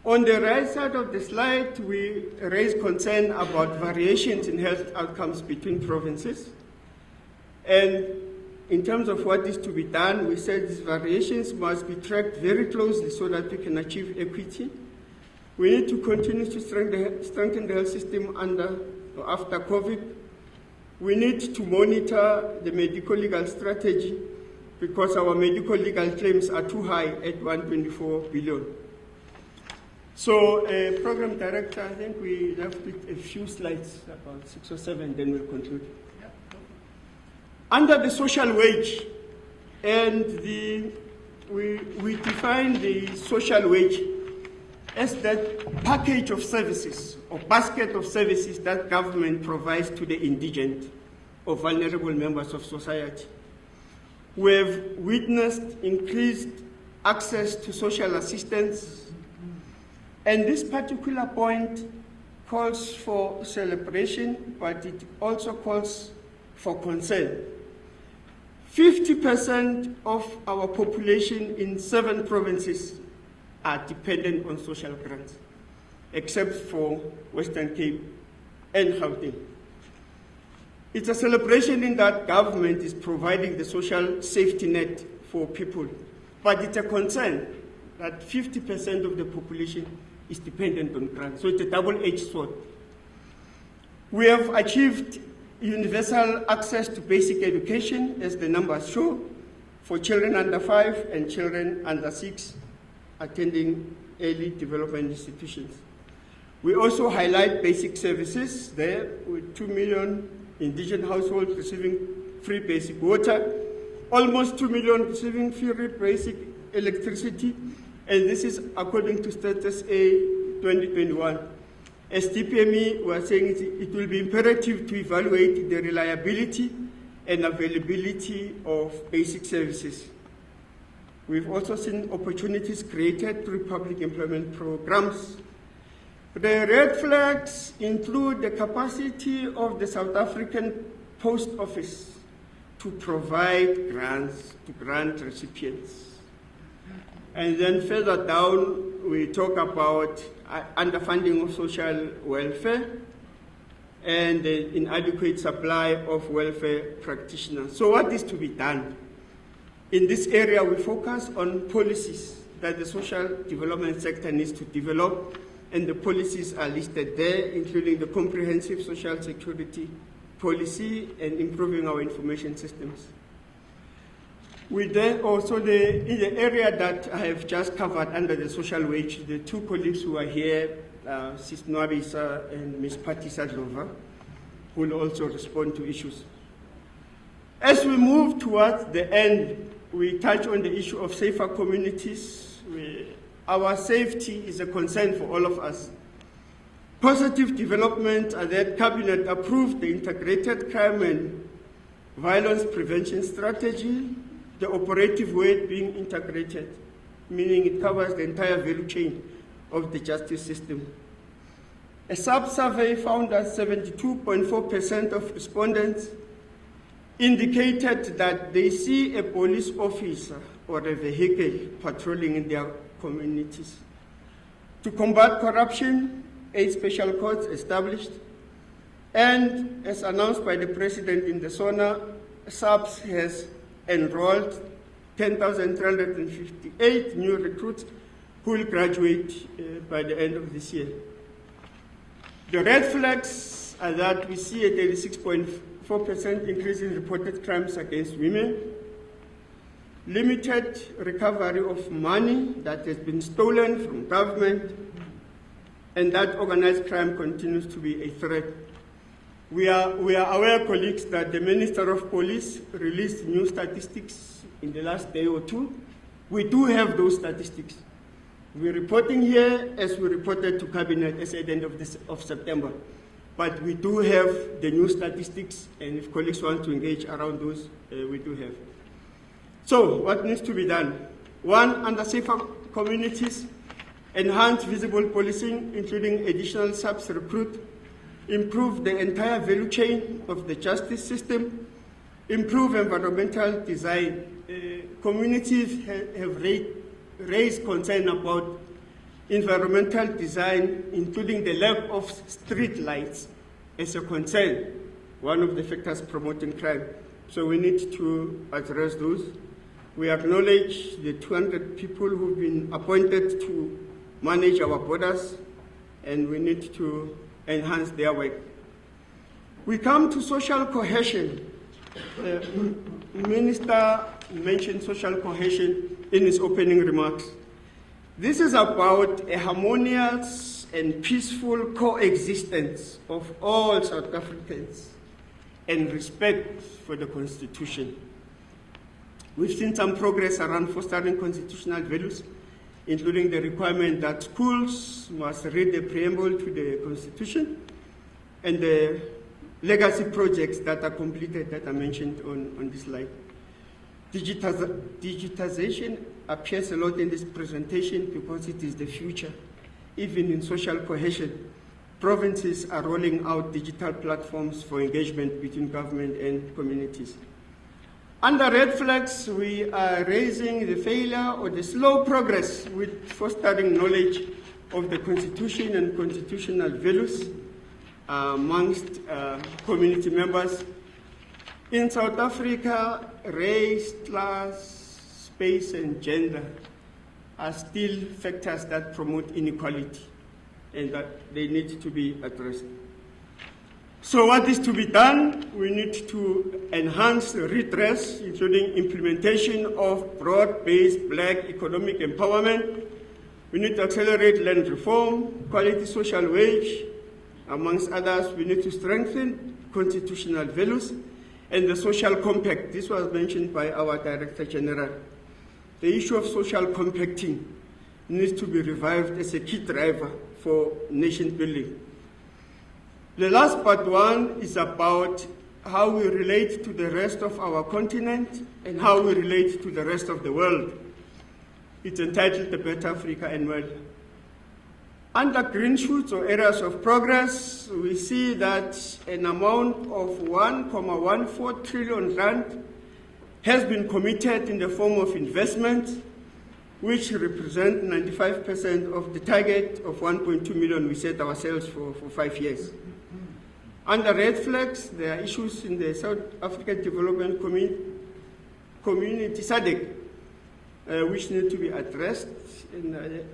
On the right side of the slide, we raise concern about variations in health outcomes between provinces. And in terms of what is to be done, we said these variations must be tracked very closely so that we can achieve equity. We need to continue to strengthen the health system after COVID. We need to monitor the medical legal strategy because our medical legal claims are too high at 124 billion. So, Program Director, I think we left with a few slides, about 6 or 7, then we'll conclude. Under the social wage, and we define the social wage as that package of services or basket of services that government provides to the indigent or vulnerable members of society. We have witnessed increased access to social assistance, and this particular point calls for celebration, but it also calls for concern. 50% of our population in 7 provinces are dependent on social grants, except for Western Cape and Gauteng. It's a celebration in that government is providing the social safety net for people, but it's a concern that 50% of the population is dependent on grants, so it's a double-edged sword. We have achieved universal access to basic education, as the numbers show, for children under 5 and children under 6 attending early development institutions. We also highlight basic services there, with 2 million indigent households receiving free basic water, almost 2 million receiving free basic electricity, and this is according to Status A 2021. As DPME, we are saying it will be imperative to evaluate the reliability and availability of basic services. We've also seen opportunities created through public employment programs. The red flags include the capacity of the South African Post Office to provide grants to grant recipients. And then further down, we talk about underfunding of social welfare and the inadequate supply of welfare practitioners. So what is to be done? In this area, we focus on policies that the social development sector needs to develop, and the policies are listed there, including the comprehensive social security policy and improving our information systems. We then also, in the area that I have just covered under the social wage, the 2 colleagues who are here, Sis Nwabisa and Ms. Patti Sadlova, will also respond to issues. As we move towards the end, we touch on the issue of safer communities. Our safety is a concern for all of us. Positive development are that Cabinet approved the integrated crime and violence prevention strategy, the operative weight being integrated, meaning it covers the entire value chain of the justice system. A sub-survey found that 72.4% of respondents indicated that they see a police officer or a vehicle patrolling in their communities. To combat corruption, 8 special courts established, and as announced by the President in the SONA, SAPS has enrolled 10,358 new recruits who will graduate by the end of this year. The red flags are that we see a 36.4% increase in reported crimes against women, limited recovery of money that has been stolen from government, and that organized crime continues to be a threat. We are aware, colleagues, that the Minister of Police released new statistics in the last day or 2. We do have those statistics. We're reporting here as we reported to Cabinet at the end of September. But we do have the new statistics, and if colleagues want to engage around those, we do have. So what needs to be done? 1, under safer communities, enhance visible policing, including additional SAPS recruit, improve the entire value chain of the justice system, improve environmental design. Communities have raised concern about environmental design, including the lack of street lights as a concern, one of the factors promoting crime. So we need to address those. We acknowledge the 200 people who've been appointed to manage our borders, and we need to enhance their work. We come to social cohesion. The Minister mentioned social cohesion in his opening remarks. This is about a harmonious and peaceful coexistence of all South Africans and respect for the Constitution. We've seen some progress around fostering constitutional values, including the requirement that schools must read the preamble to the Constitution, and the legacy projects that are completed that are mentioned on this slide. Digitization appears a lot in this presentation because it is the future. Even in social cohesion, provinces are rolling out digital platforms for engagement between government and communities. Under red flags, we are raising the failure or the slow progress with fostering knowledge of the Constitution and constitutional values amongst community members. In South Africa, race, class, space, and gender are still factors that promote inequality and that they need to be addressed. So what is to be done? We need to enhance redress, including implementation of broad-based black economic empowerment. We need to accelerate land reform, quality social wage, amongst others. We need to strengthen constitutional values and the social compact. This was mentioned by our Director General. The issue of social compacting needs to be revived as a key driver for nation building. The last part one is about how we relate to the rest of our continent and how we relate to the rest of the world. It's entitled The Better Africa and World. Under green shoots or areas of progress, we see that an amount of 1.14 trillion rand has been committed in the form of investment, which represent 95% of the target of 1.2 million we set ourselves for 5 years. Under red flags, there are issues in the South African Development Community, SADC, which need to be addressed. And the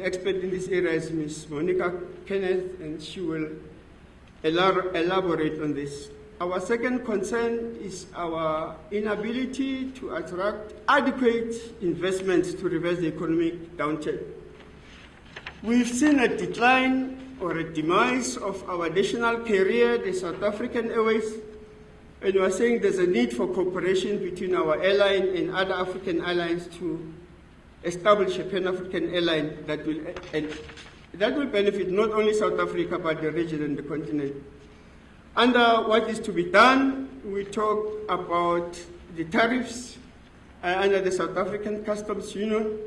expert in this area is Ms. Monica Kenneth, and she will elaborate on this. Our second concern is our inability to attract adequate investments to reverse the economic downturn. We've seen a decline or a demise of our national carrier, the South African Airways, and we are saying there's a need for cooperation between our airline and other African airlines to establish a Pan-African airline that will benefit not only South Africa but the region and the continent. Under what is to be done, we talk about the tariffs under the South African Customs Union,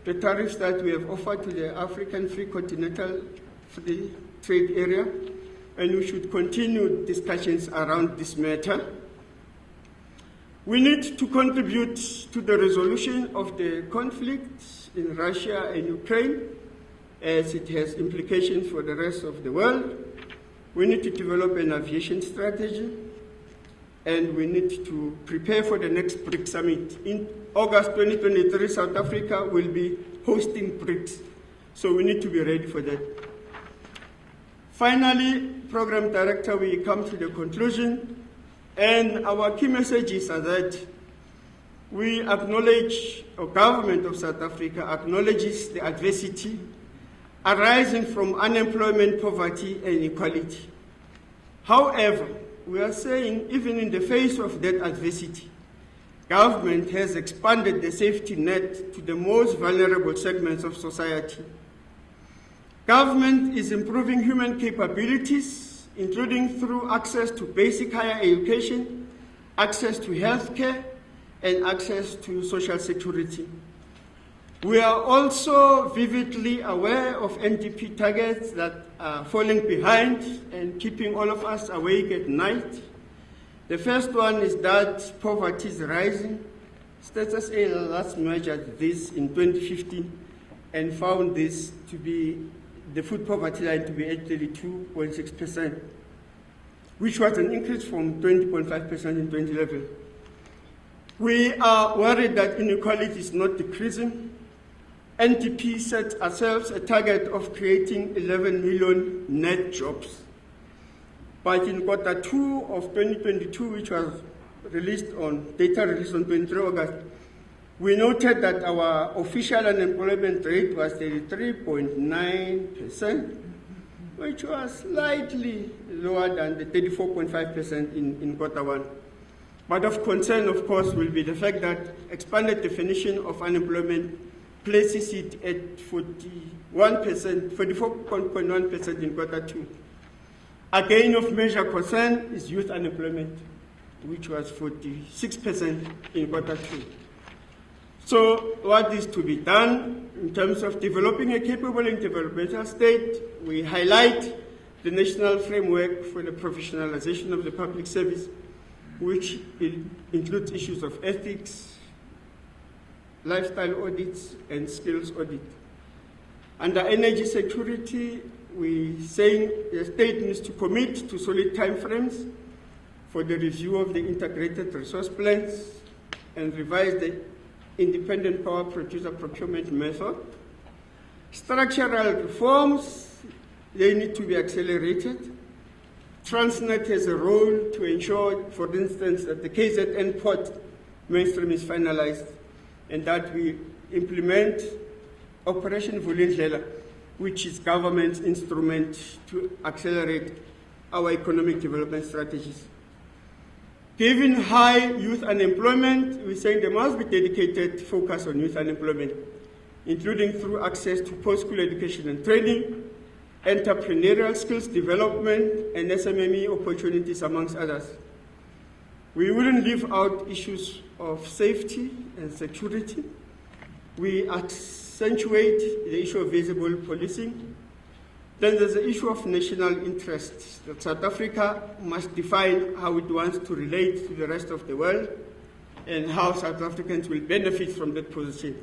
the tariffs that we have offered to the African Free Continental Free Trade Area, and we should continue discussions around this matter. We need to contribute to the resolution of the conflict in Russia and Ukraine, as it has implications for the rest of the world. We need to develop an aviation strategy, and we need to prepare for the next BRICS summit. In August 2023, South Africa will be hosting BRICS, so we need to be ready for that. Finally, Program Director, we come to the conclusion, and our key messages are that we acknowledge, or government of South Africa acknowledges the adversity arising from unemployment, poverty, and inequality. However, we are saying even in the face of that adversity, government has expanded the safety net to the most vulnerable segments of society. Government is improving human capabilities, including through access to basic higher education, access to healthcare, and access to social security. We are also vividly aware of NDP targets that are falling behind and keeping all of us awake at night. The first one is that poverty is rising. Status A last measured this in 2015 and found this to be the food poverty line to be at 32.6%, which was an increase from 20.5% in 2011. We are worried that inequality is not decreasing. NDP set ourselves a target of creating 11 million net jobs. But in quarter 2 of 2022, which was data released on 23 August, we noted that our official unemployment rate was 33.9%, which was slightly lower than the 34.5% in quarter 1. But of concern, of course, will be the fact that expanded definition of unemployment places it at 44.1% in quarter 2. Again of major concern is youth unemployment, which was 46% in quarter 2. So what is to be done in terms of developing a capable and developmental state? We highlight the national framework for the professionalization of the public service. which includes issues of ethics, lifestyle audits, and skills audit. Under energy security, we saying the state needs to commit to solid timeframes for the review of the integrated resource plans and revise the independent power producer procurement method. Structural reforms, they need to be accelerated. Transnet has a role to ensure, for instance, that the KZN port mainstream is finalized and that we implement Operation Vulindlela, which is government's instrument to accelerate our economic development strategies. Given high youth unemployment, we're saying there must be dedicated focus on youth unemployment, including through access to post-school education and training, entrepreneurial skills development, and SMME opportunities, amongst others. We wouldn't leave out issues of safety and security. We accentuate the issue of visible policing. Then there's the issue of national interest, that South Africa must define how it wants to relate to the rest of the world and how South Africans will benefit from that position.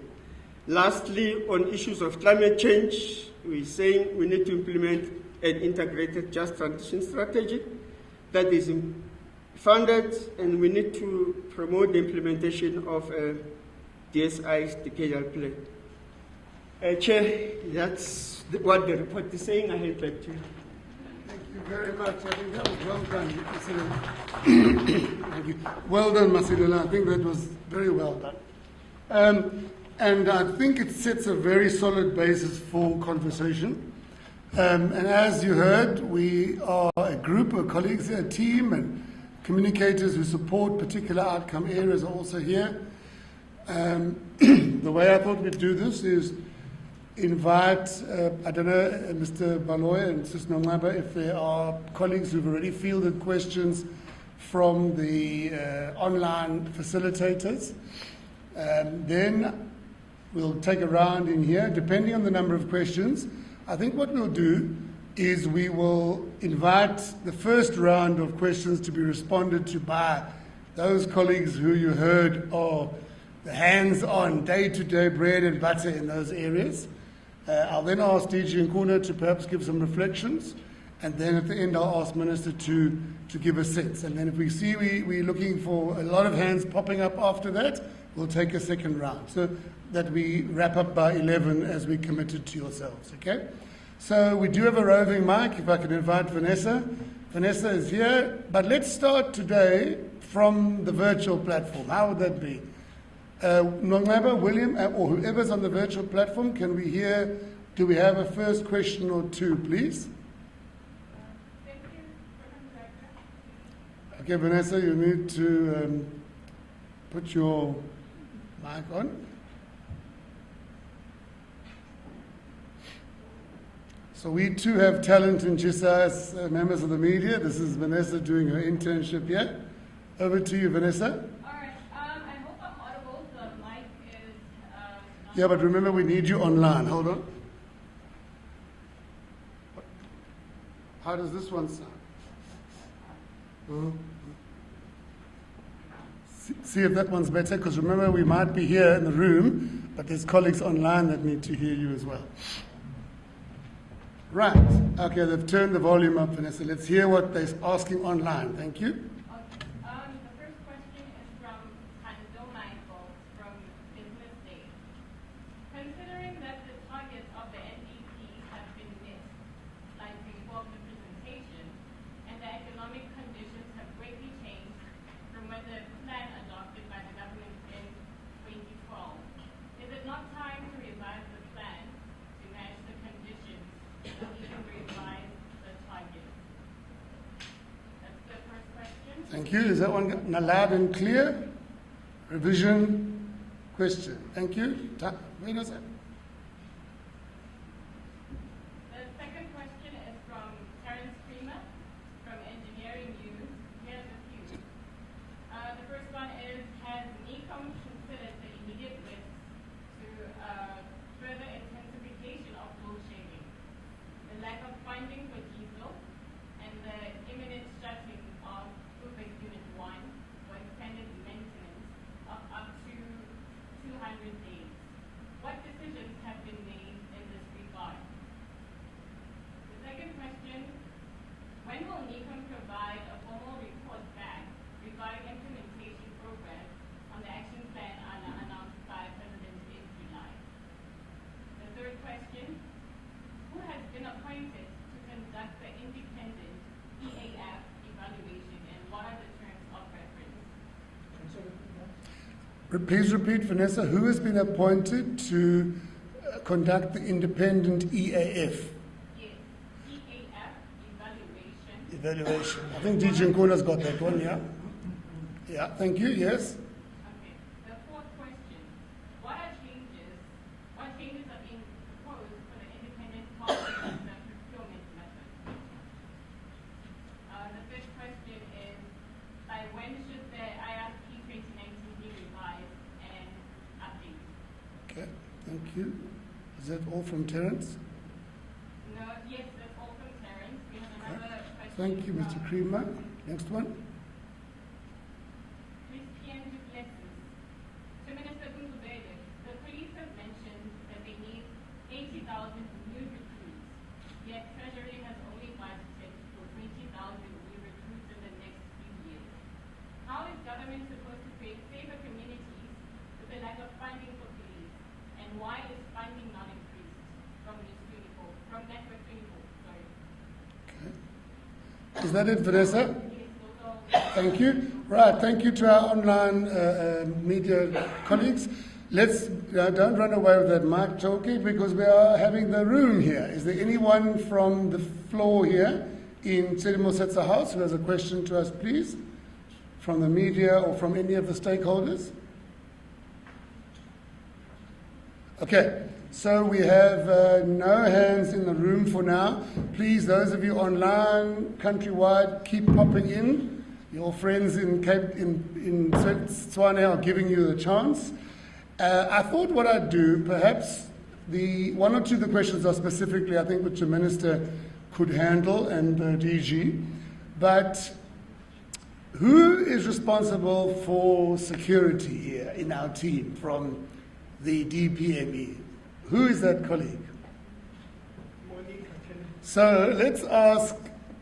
Lastly, on issues of climate change, we're saying we need to implement an integrated just transition strategy that is funded, and we need to promote the implementation of DSI's decadal plan. Chair, that's what the report is saying. I hand back to you. Thank you very much. I think that was well done, Masilela. Thank you. Well done, Masilela. I think that was very well done. And I think it sets a very solid basis for conversation. And as you heard, we are a group of colleagues, a team, and communicators who support particular outcome areas are also here. The way I thought we'd do this is invite, I don't know, Mr. Baloy and Sis Nongaba, if there are colleagues who've already fielded questions from the online facilitators. Then we'll take a round in here, depending on the number of questions. I think what we'll do is we will invite the first round of questions to be responded to by those colleagues who you heard are the hands-on, day-to-day bread and butter in those areas. I'll then ask DG Nkuna to perhaps give some reflections, and then at the end I'll ask Minister to give a sense. And then if we see we're looking for a lot of hands popping up after that, we'll take a second round, so that we wrap up by 11 as we committed to yourselves, okay? So we do have a roving mic, if I could invite Vanessa. Vanessa is here, but let's start today from the virtual platform. How would that be? Nongaba, William, or whoever's on the virtual platform, can we hear, do we have a first question or two, please? Thank you, Director. Okay, Vanessa, you need to put your mic on. So we too have talent in GISA as members of the media. This is Vanessa doing her internship here. Over to you, Vanessa. All right. I hope I'm audible. The mic is not. Yeah, but remember we need you online. Hold on. How does this one sound? See if that one's better, because remember we might be here in the room, but there's colleagues online that need to hear you as well. Right. Okay, they've turned the volume up, Vanessa. Let's hear what they're asking online. Thank you. Okay. The first question is from Hando Michael from Business Day. Considering that the targets of the NDP have been missed, like before the presentation, and the economic conditions have greatly changed from when the plan adopted by the government in 2012, is it not time to revise the plan to match the conditions or even revise the target? That's the first question. Thank you. Is that one loud and clear? Revision question. Thank you. Wait a second. The second question is from Terence Creamer from Engineering News. Here's a few. The first one is, has NECOM considered the immediate risks to further intensification of load shedding, the lack of funding for diesel, and the imminent shutting of Food Unit 1 provide a formal report back regarding implementation progress on the action plan announced by President in July? The third question, who has been appointed to conduct the independent EAF evaluation and what are the terms of reference? Please repeat, Vanessa, who has been appointed to conduct the independent EAF? Yes, EAF evaluation. Evaluation. I think DG Nkula's got that one, yeah? Yeah, thank you, yes. Okay. The fourth question, what changes are being proposed for the independent policy and the procurement method? The fifth question is, by when should the IRP 2019 be revised and updated? Okay, thank you. Is that all from Terence? No, yes, that's all from Terence. We have another question. Thank you, Mr. from Creamer. Next one. Ms. PM Duplessis. To Minister Gungubele, the police have mentioned that they need 80,000 new recruits, yet Treasury has only budgeted for 20,000 new recruits in the next few years. How is government supposed to create safer communities with a lack of funding for police? And why is funding not increased from Network 24? Sorry. Is that it, Vanessa? Yes, those are Thank you. Right, thank you to our online media colleagues. Let's don't run away with that mic talking because we are having the room here. Is there anyone from the floor here in Tshedimosetso House who has a question to us, please? From the media or from any of the stakeholders? Okay, so we have no hands in the room for now. Please, those of you online, countrywide, keep popping in. Your friends in Tswane are giving you the chance. I thought what I'd do, perhaps the one or two of the questions are specifically, I think, which the Minister could handle and DG. But who is responsible for security here in our team from the DPME? Who is that colleague? So let's ask,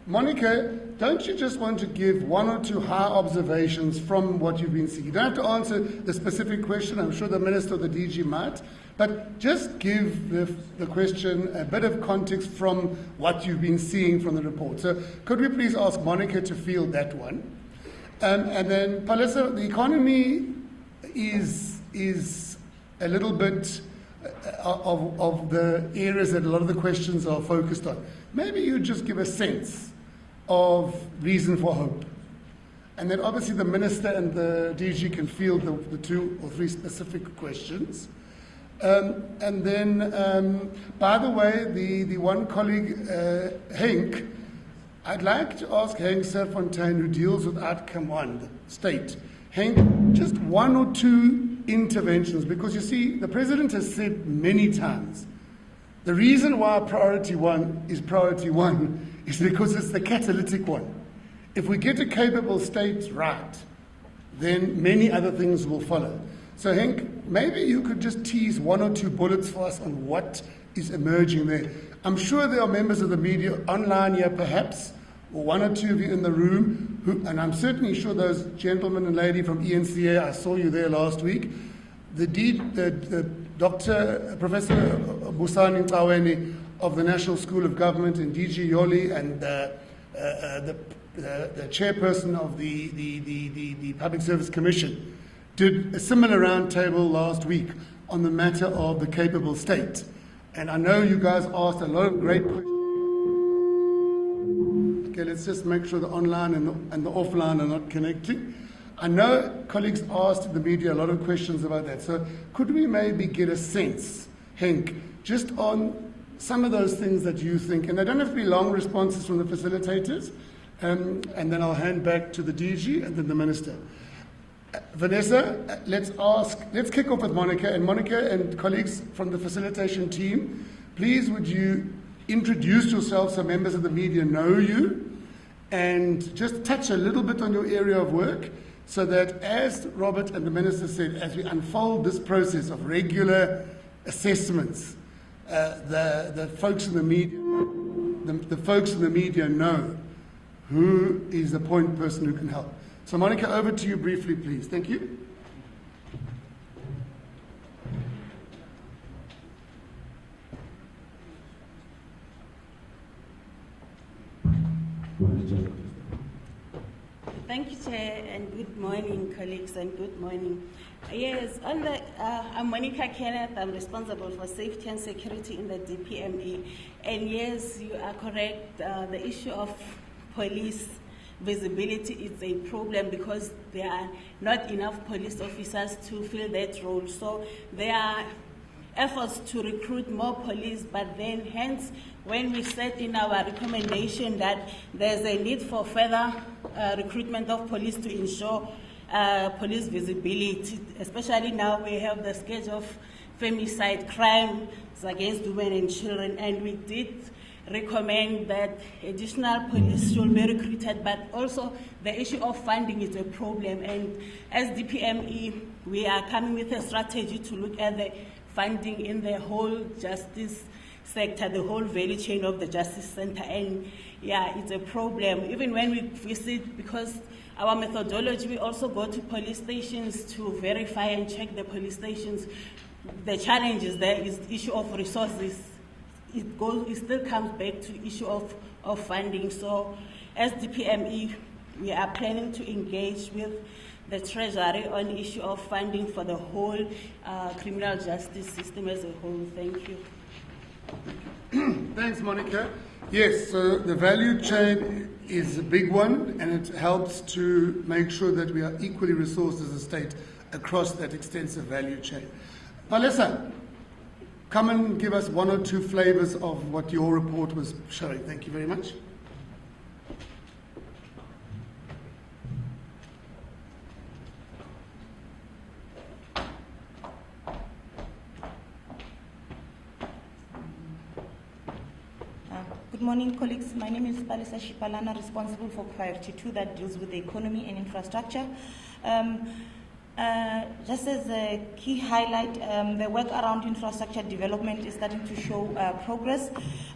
Monica, don't you just want to give one or two high observations from what you've been seeing? You don't have to answer the specific question, I'm sure the Minister or the DG might, but just give the question a bit of context from what you've been seeing from the report. So could we please ask Monica to field that one? And then, Palesa, the economy is a little bit of the areas that a lot of the questions are focused on. Maybe you just give a sense of reason for hope. And then obviously the Minister and the DG can field the two or three specific questions. And then, by the way, the one colleague, Henk, I'd like to ask Henk Serfontein, who deals with Outcome 1, the state. Henk, just one or two interventions, because you see, the President has said many times, the reason why priority one is because it's the catalytic one. If we get a capable state right, then many other things will follow. So Henk, maybe you could just tease one or two bullets for us on what is emerging there. I'm sure there are members of the media online here perhaps, or one or two of you in the room, and I'm certainly sure those gentlemen and lady from ENCA, I saw you there last week, the Dr. Professor Busani Mcaweni of the National School of Government and DG Yoli and the chairperson of the Public Service Commission did a similar roundtable last week on the matter of the capable state. And I know you guys asked a lot of great questions. Okay, let's just make sure the online and the offline are not connecting. I know colleagues asked the media a lot of questions about that. So could we maybe get a sense, Henk, just on some of those things that you think, and they don't have to be long responses from the facilitators, and then I'll hand back to the DG and then the Minister. Vanessa, let's kick off with Monica. And Monica and colleagues from the facilitation team, please would you introduce yourself so members of the media know you, and just touch a little bit on your area of work, so that, as Robert and the Minister said, as we unfold this process of regular assessments, the folks in the media, the folks in the media know who is the point person who can help. So Monica, over to you briefly, please. Thank you. Thank you, Chair, and good morning, colleagues, and good morning. Yes, I'm Monica Kenneth. I'm responsible for safety and security in the DPME. And yes, you are correct. The issue of police visibility is a problem because there are not enough police officers to fill that role. So there are efforts to recruit more police, but then hence when we said in our recommendation that there's a need for further recruitment of police to ensure police visibility, especially now we have the scourge of femicide crimes against women and children, and we did recommend that additional police should be recruited, but also the issue of funding is a problem. And as DPME, we are coming with a strategy to look at the funding in the whole justice sector, the whole value chain of the justice center. And yeah, it's a problem. Even when we visit, because our methodology, we also go to police stations to verify and check the police stations. The challenge is there is the issue of resources. It still comes back to issue of funding. So as DPME, we are planning to engage with the Treasury on the issue of funding for the whole criminal justice system as a whole. Thank you. Thanks, Monica. Yes, so the value chain is a big one, and it helps to make sure that we are equally resourced as a state across that extensive value chain. Palesa, come and give us one or two flavors of what your report was showing. Thank you very much. Good morning, colleagues. My name is Palesa Shipalana, responsible for Priority 2 that deals with the economy and infrastructure. Just as a key highlight, the work around infrastructure development is starting to show progress.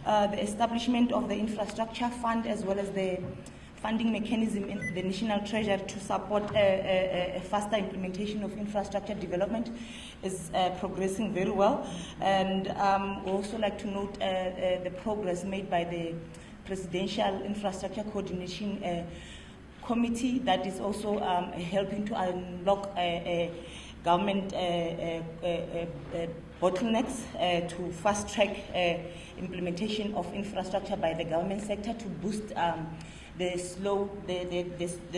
The establishment of the infrastructure fund as well as the funding mechanism in the National Treasury to support a faster implementation of infrastructure development is progressing very well. And we also like to note the progress made by the Presidential Infrastructure Coordination Committee that is also helping to unlock government bottlenecks to fast-track implementation of infrastructure by the government sector to boost the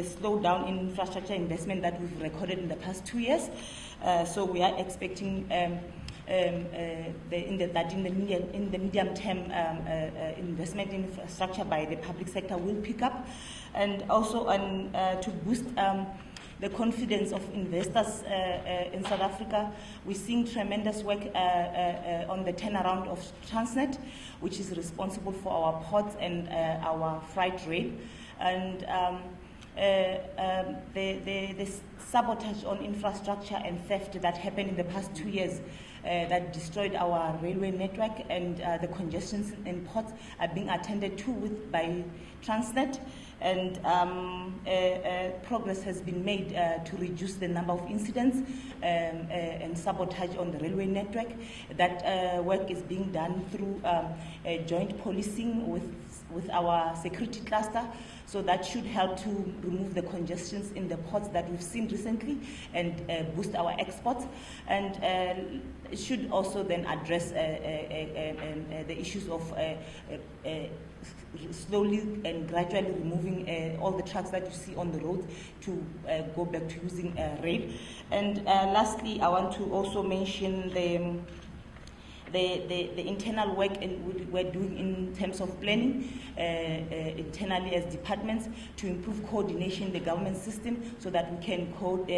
slowdown in infrastructure investment that we've recorded in the past 2 years. So we are expecting that in the medium term investment in infrastructure by the public sector will pick up, and also to boost the confidence of investors in South Africa. We're seeing tremendous work on the turnaround of Transnet, which is responsible for our ports and our freight rail. And the sabotage on infrastructure and theft that happened in the past 2 years that destroyed our railway network, and the congestions in ports are being attended to by Transnet. And progress has been made to reduce the number of incidents and sabotage on the railway network. That work is being done through joint policing with our security cluster. So that should help to remove the congestions in the ports that we've seen recently and boost our exports. And it should also then address the issues of slowly and gradually removing all the trucks that you see on the road to go back to using rail. And lastly, I want to also mention the internal work we're doing in terms of planning internally as departments to improve coordination in the government system so that we can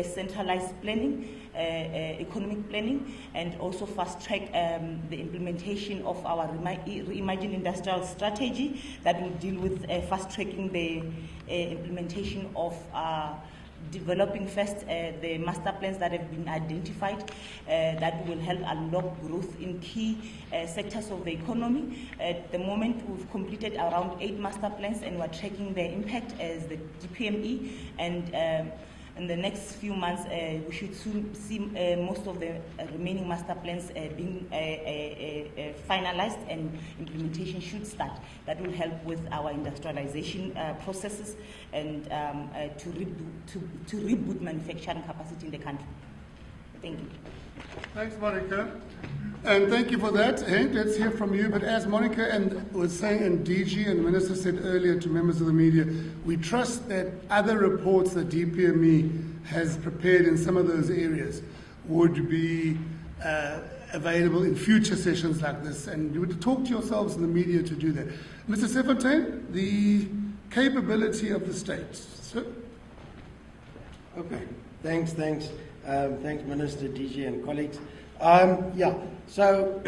centralize planning, economic planning, and also fast track the implementation of our reimagined industrial strategy that will deal with fast tracking the implementation of developing first the master plans that have been identified that will help unlock growth in key sectors of the economy. At the moment, we've completed around 8 master plans, and we're tracking their impact as the DPME, and in the next few months, we should soon see most of the remaining master plans being finalized, and implementation should start. That will help with our industrialization processes and to reboot manufacturing capacity in the country. Thank you. Thanks, Monica. And thank you for that. Henk, let's hear from you. But as Monica was saying, and DG and the Minister said earlier to members of the media, we trust that other reports that DPME has prepared in some of those areas would be available in future sessions like this. And you would talk to yourselves in the media to do that. Mr. Sefontaine, the capability of the state. Sir? Okay. Thanks, Minister, DG, and colleagues. So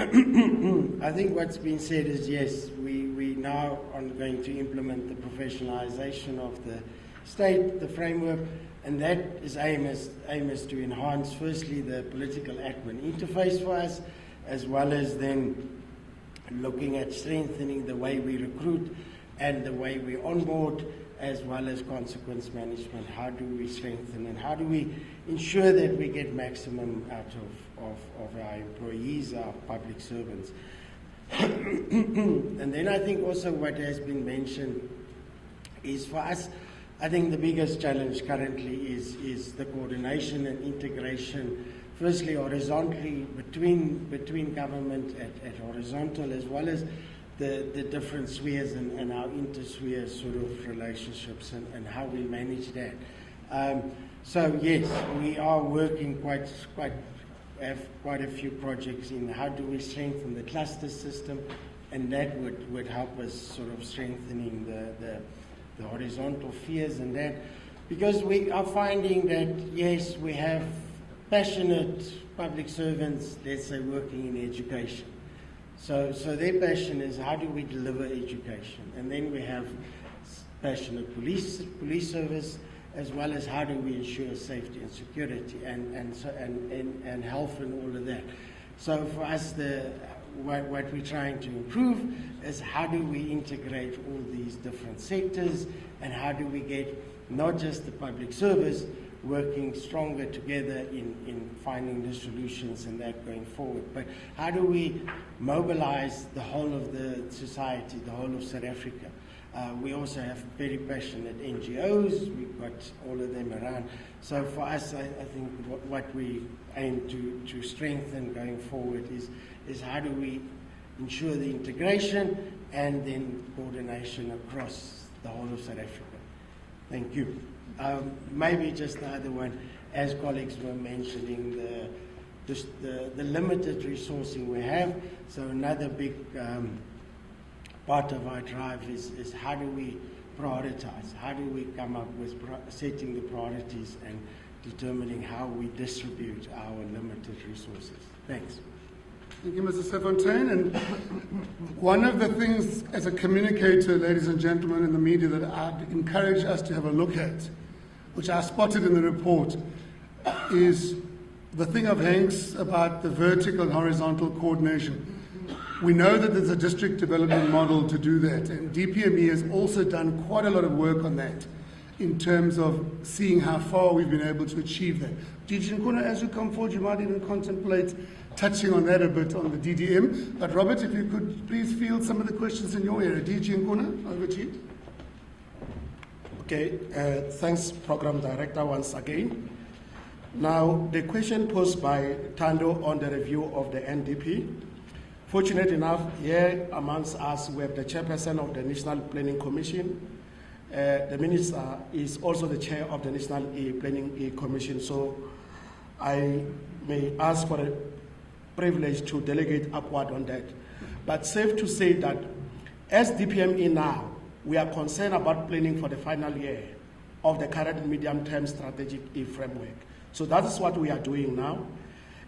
I think what's been said is yes, we now are going to implement the professionalization of the state, the framework, and that is aim is to enhance firstly the political admin interface for us, as well as then looking at strengthening the way we recruit and the way we onboard, as well as consequence management. How do we strengthen and how do we ensure that we get maximum out of our employees, our public servants? And then I think also what has been mentioned is, for us, I think the biggest challenge currently is the coordination and integration, firstly horizontally between government at horizontal, as well as the different spheres and our inter-sphere sort of relationships and how we manage that. So yes, we are working have quite a few projects in how do we strengthen the cluster system, and that would help us sort of strengthening the horizontal spheres and that, because we are finding that yes, we have passionate public servants, let's say, working in education. So their passion is how do we deliver education, and then we have passionate police service, as well as how do we ensure safety and security and health and all of that. So for us, what we're trying to improve is how do we integrate all these different sectors, and how do we get not just the public service working stronger together in finding the solutions and that going forward, but how do we mobilize the whole of the society, the whole of South Africa? We also have very passionate NGOs, we've got all of them around. So for us, I think what we aim to strengthen going forward is how do we ensure the integration and then coordination across the whole of South Africa. Thank you. Maybe just the other one, as colleagues were mentioning, the limited resourcing we have. So another big part of our drive is how do we prioritize? How do we come up with setting the priorities and determining how we distribute our limited resources? Thanks. Thank you, Mr. Sefontaine. And one of the things as a communicator, ladies and gentlemen in the media, that I'd encourage us to have a look at, which I spotted in the report, is the thing of Hank's about the vertical and horizontal coordination. We know that there's a district development model to do that, and DPME has also done quite a lot of work on that in terms of seeing how far we've been able to achieve that. DG Nkuna, as you come forward, you might even contemplate touching on that a bit on the DDM. But Robert, if you could please field some of the questions in your area. DG Nkuna, over to you. Okay, thanks, Program Director, once again. Now, the question posed by Tando on the review of the NDP. Fortunate enough, here amongst us, we have the chairperson of the National Planning Commission. The minister is also the chair of the National Planning Commission, so I may ask for a privilege to delegate upward on that. But safe to say that as DPME now, we are concerned about planning for the final year of the current medium-term strategic framework. So that is what we are doing now,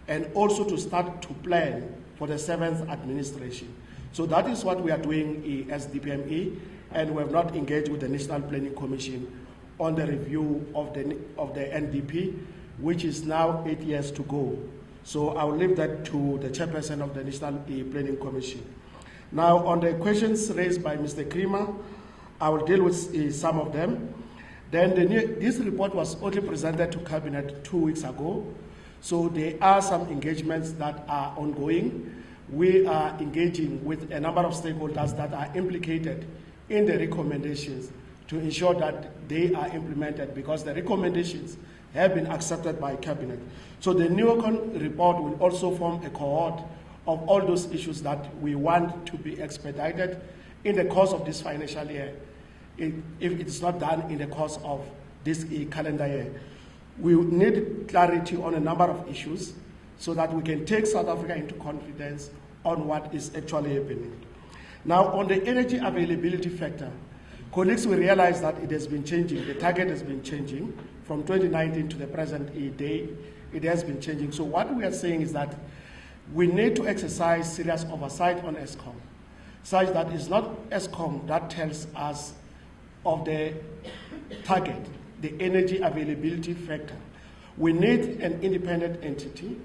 and also to start to plan for the 7th administration. So that is what we are doing as DPME, and we have not engaged with the National Planning Commission on the review of the NDP, which is now 8 years to go. So I will leave that to the chairperson of the National Planning Commission. Now, on the questions raised by Mr. Krima, I will deal with some of them. Then this report was only presented to Cabinet 2 weeks ago, so there are some engagements that are ongoing. We are engaging with a number of stakeholders that are implicated in the recommendations to ensure that they are implemented, because the recommendations have been accepted by Cabinet. So the NEOCON report will also form a cohort of all those issues that we want to be expedited in the course of this financial year, if it is not done in the course of this calendar year. We need clarity on a number of issues so that we can take South Africa into confidence on what is actually happening. Now, on the energy availability factor, colleagues will realize that it has been changing. The target has been changing from 2019 to the present day. It has been changing. So what we are saying is that we need to exercise serious oversight on ESCOM, such that it's not ESCOM that tells us of the target, the energy availability factor. We need an independent entity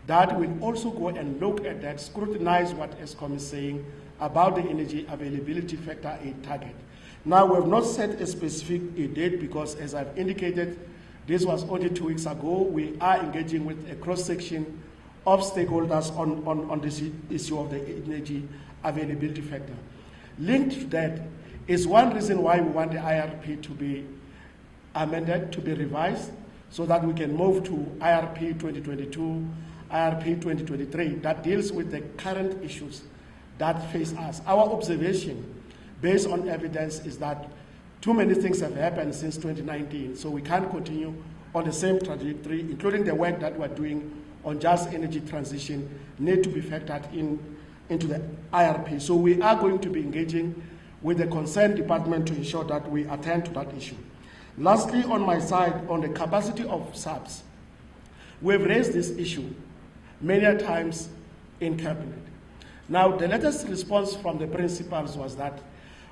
that will also go and look at that, scrutinize what ESCOM is saying about the energy availability factor a target. Now, we have not set a specific date because, as I've indicated, this was only 2 weeks ago. We are engaging with a cross-section of stakeholders on this issue of the energy availability factor. Linked to that is one reason why we want the IRP to be amended, to be revised, so that we can move to IRP 2022, IRP 2023, that deals with the current issues that face us. Our observation, based on evidence, is that too many things have happened since 2019, so we can't continue on the same trajectory, including the work that we're doing on just energy transition need to be factored into the IRP. So we are going to be engaging with the concerned department to ensure that we attend to that issue. Lastly, on my side, on the capacity of SAPs, we've raised this issue many times in Cabinet. Now, the latest response from the principals was that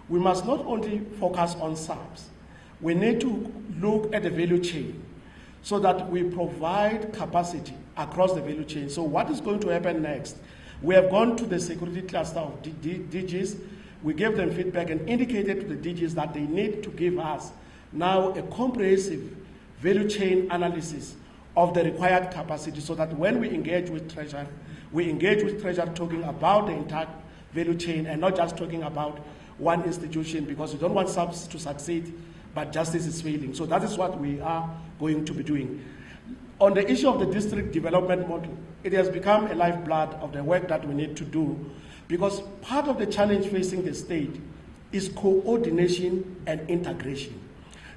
we must not only focus on SAPs, we need to look at the value chain so that we provide capacity across the value chain. So what is going to happen next? We have gone to the security cluster of DGs. We gave them feedback and indicated to the DGs that they need to give us now a comprehensive value chain analysis of the required capacity, so that when we engage with Treasury, we engage with Treasury talking about the entire value chain and not just talking about one institution, because we don't want SAPs to succeed, but justice is failing. So that is what we are going to be doing. On the issue of the district development model, it has become a lifeblood of the work that we need to do, because part of the challenge facing the state is coordination and integration.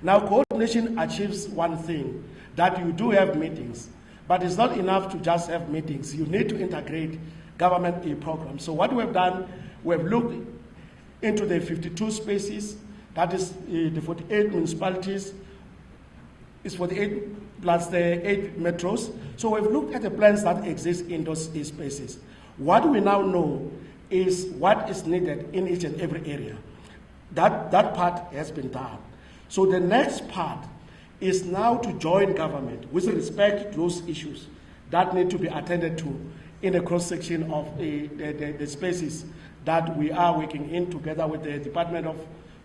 Now, coordination achieves one thing, that you do have meetings, but it's not enough to just have meetings. You need to integrate government programs. So what we've done, we've looked into the 52 spaces, that is the 48 municipalities, is 48 plus the 8 metros. So we've looked at the plans that exist in those spaces. What we now know is what is needed in each and every area. That part has been done. So the next part is now to join government with respect to those issues that need to be attended to in the cross-section of the spaces that we are working in together with the Department of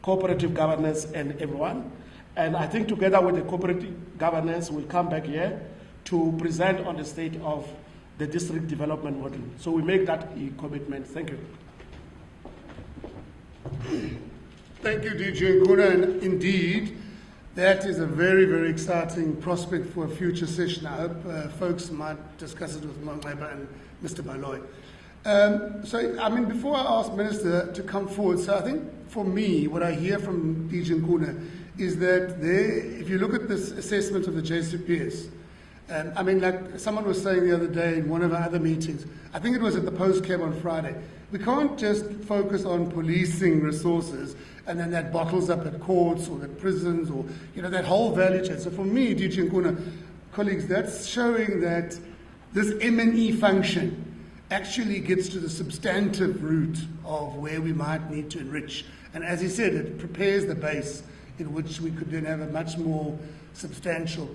Cooperative Governance and everyone. And I think together with the cooperative governance, we'll come back here to present on the state of the district development model. So we make that a commitment. Thank you. Thank you, DG Nkuna, and indeed, that is a very, very exciting prospect for a future session. I hope folks might discuss it with Mondli and Mr. Baloy. So, I mean, before I ask Minister to come forward, so I think for me, what I hear from DG Nkuna is that if you look at this assessment of the JCPS, I mean, like someone was saying the other day in one of our other meetings, I think it was at the post-cab on Friday, we can't just focus on policing resources and then that bottles up at courts or at prisons or, you know, that whole value chain. So for me, DG Nkuna, colleagues, that's showing that this M&E function actually gets to the substantive root of where we might need to enrich. And as he said, it prepares the base in which we could then have a much more substantial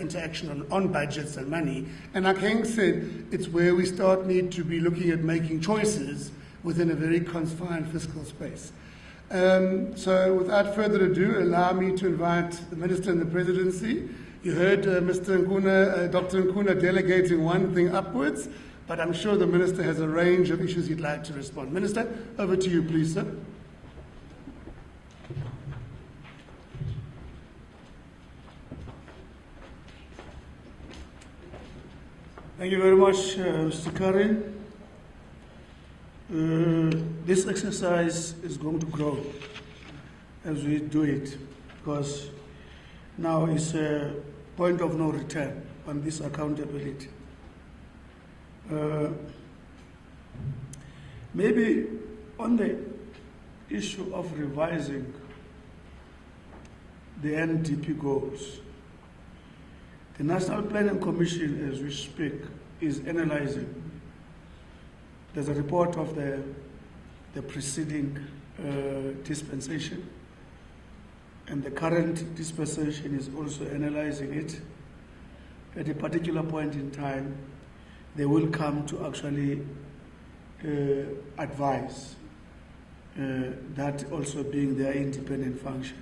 interaction on budgets and money. And like Henk said, it's where we need to be looking at making choices within a very confined fiscal space. So without further ado, allow me to invite the Minister and the Presidency. You heard Mr. Nkuna, Dr. Nkuna delegating one thing upwards, but I'm sure the Minister has a range of issues he'd like to respond. Minister, over to you, please, sir. Thank you very much, Mr. Karin. This exercise is going to grow as we do it, because now it's a point of no return on this accountability. Maybe on the issue of revising the NDP goals, the National Planning Commission, as we speak, is analyzing. There's a report of the preceding dispensation, and the current dispensation is also analyzing it. At a particular point in time, they will come to actually advise, that also being their independent function.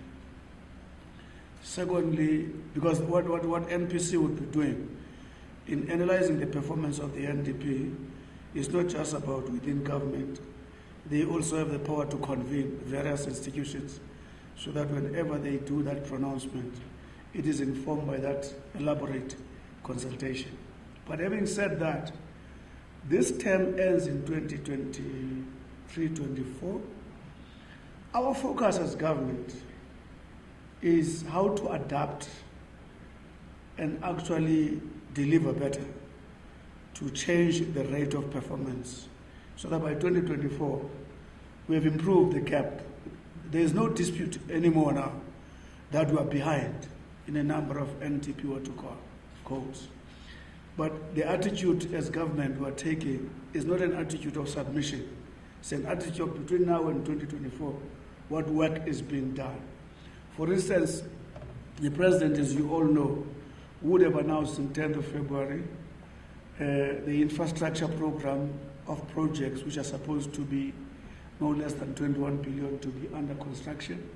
Secondly, because what NPC would be doing in analyzing the performance of the NDP is not just about within government. They also have the power to convene various institutions so that whenever they do that pronouncement, it is informed by that elaborate consultation. But having said that, this term ends in 2023-24. Our focus as government is how to adapt and actually deliver better to change the rate of performance so that by 2024 we have improved the gap. There is no dispute anymore now that we are behind in a number of NDP goals. But the attitude as government we are taking is not an attitude of submission. It's an attitude between now and 2024, what work is being done. For instance, the President, as you all know, would have announced on 10th of February the infrastructure program of projects which are supposed to be no less than 21 billion to be under construction,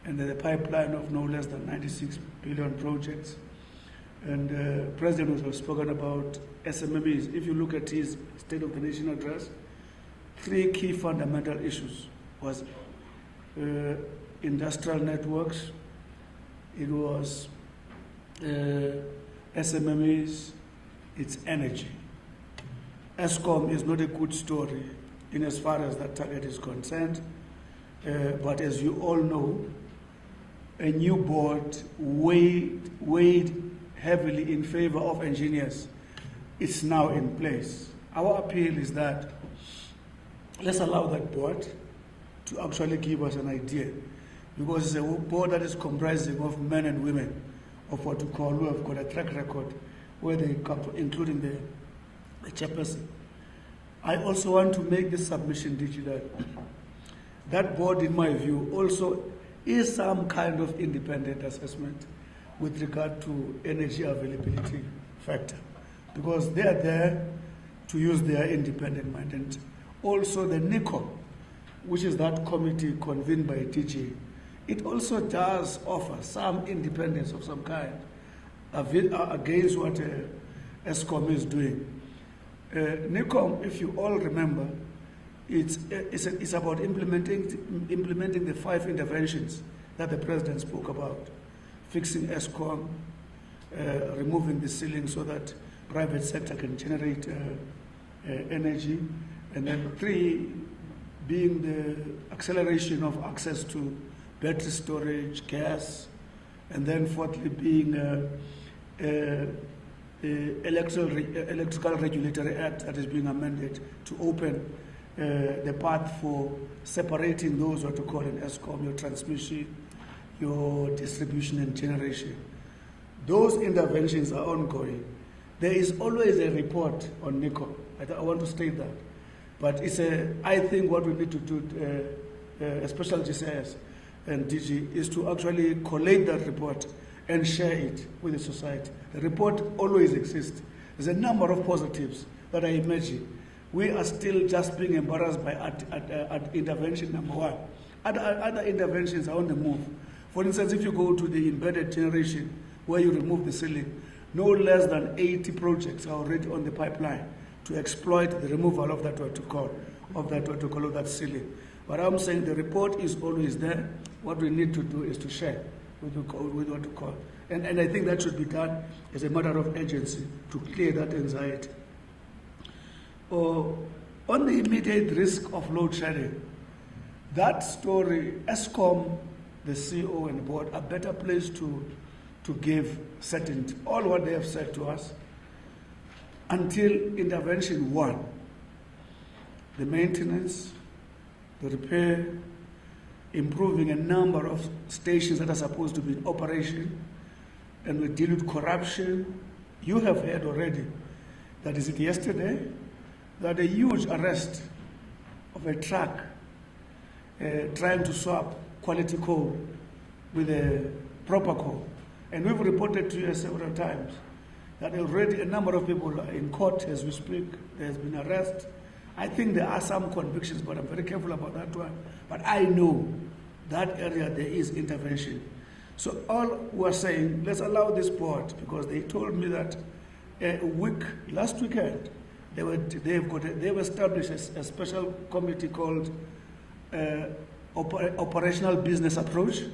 and the pipeline of no less than 96 billion projects. And the President has spoken about SMMEs. If you look at his State of the Nation address, 3 key fundamental issues was industrial networks, it was SMMEs, it's energy. ESCOM is not a good story in as far as that target is concerned, but as you all know, a new board weighed heavily in favor of engineers. It's now in place. Our appeal is that let's allow that board to actually give us an idea, because it's a board that is comprising of men and women of what we call, who have got a track record where they come to, including the chairperson. I also want to make this submission digital. That board, in my view, also is some kind of independent assessment with regard to energy availability factor, because they are there to use their independent mind. And also the NICOM, which is that committee convened by DG, it also does offer some independence of some kind against what ESCOM is doing. NICOM, if you all remember, it's about implementing the 5 interventions that the President spoke about. Fixing ESCOM, removing the ceiling so that private sector can generate energy, and then 3 being the acceleration of access to battery storage, gas, and then 4thly being the Electrical Regulatory Act that is being amended to open the path for separating those what you call in ESCOM, your transmission, your distribution and generation. Those interventions are ongoing. There is always a report on NICOM. I want to state that. But I think what we need to do, especially GCS, and DG is to actually collate that report and share it with the society. The report always exists. There's a number of positives that I imagine. We are still just being embarrassed by at intervention number one. Other interventions are on the move. For instance, if you go to the embedded generation where you remove the ceiling, no less than 80 projects are already on the pipeline to exploit the removal of that of that ceiling. But I'm saying the report is always there. What we need to do is to share with what to call. And I think that should be done as a matter of urgency to clear that anxiety. On the immediate risk of load shedding, that story, ESCOM, the CEO and the board are better placed to give certainty. All what they have said to us until intervention one, the maintenance, the repair, improving a number of stations that are supposed to be in operation, and we deal with corruption. You have heard already, that is it yesterday, that a huge arrest of a truck trying to swap quality coal with a proper coal. And we've reported to you several times that already a number of people are in court as we speak. There has been arrest. I think there are some convictions, but I'm very careful about that one. But I know that area there is intervention. So all we're saying, let's allow this board, because they told me that last weekend, they've established a special committee called Operational Business Approach,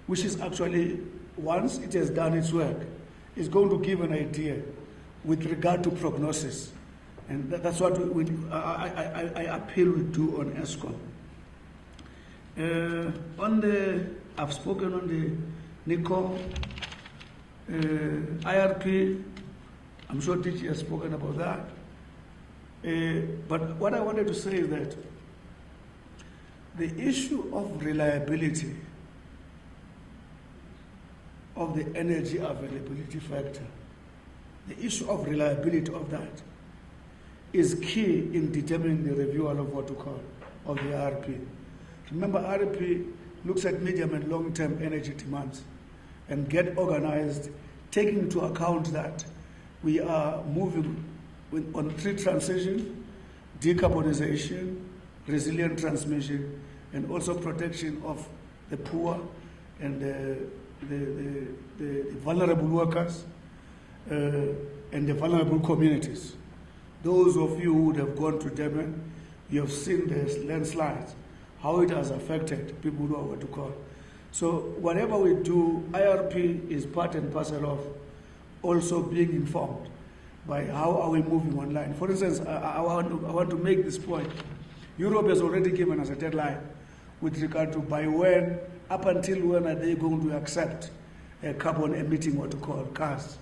which is actually, once it has done its work, is going to give an idea with regard to prognosis. And that's what I appeal we do on ESCOM. I've spoken on the NICO, IRP. I'm sure DG has spoken about that. But what I wanted to say is that the issue of reliability of the energy availability factor, the issue of reliability of that is key in determining the reviewal of what to call of the RP. Remember, RP looks at medium and long-term energy demands and get organized, taking into account that we are moving on 3 transition, decarbonization, resilient transmission, and also protection of the poor and the vulnerable workers and the vulnerable communities. Those of you who would have gone to Durban, you have seen the landslides, how it has affected people who are what to call. So whatever we do, IRP is part and parcel of also being informed by how are we moving online. For instance, I want to make this point. Europe has already given us a deadline with regard to by when, up until when are they going to accept carbon emitting what to call cars.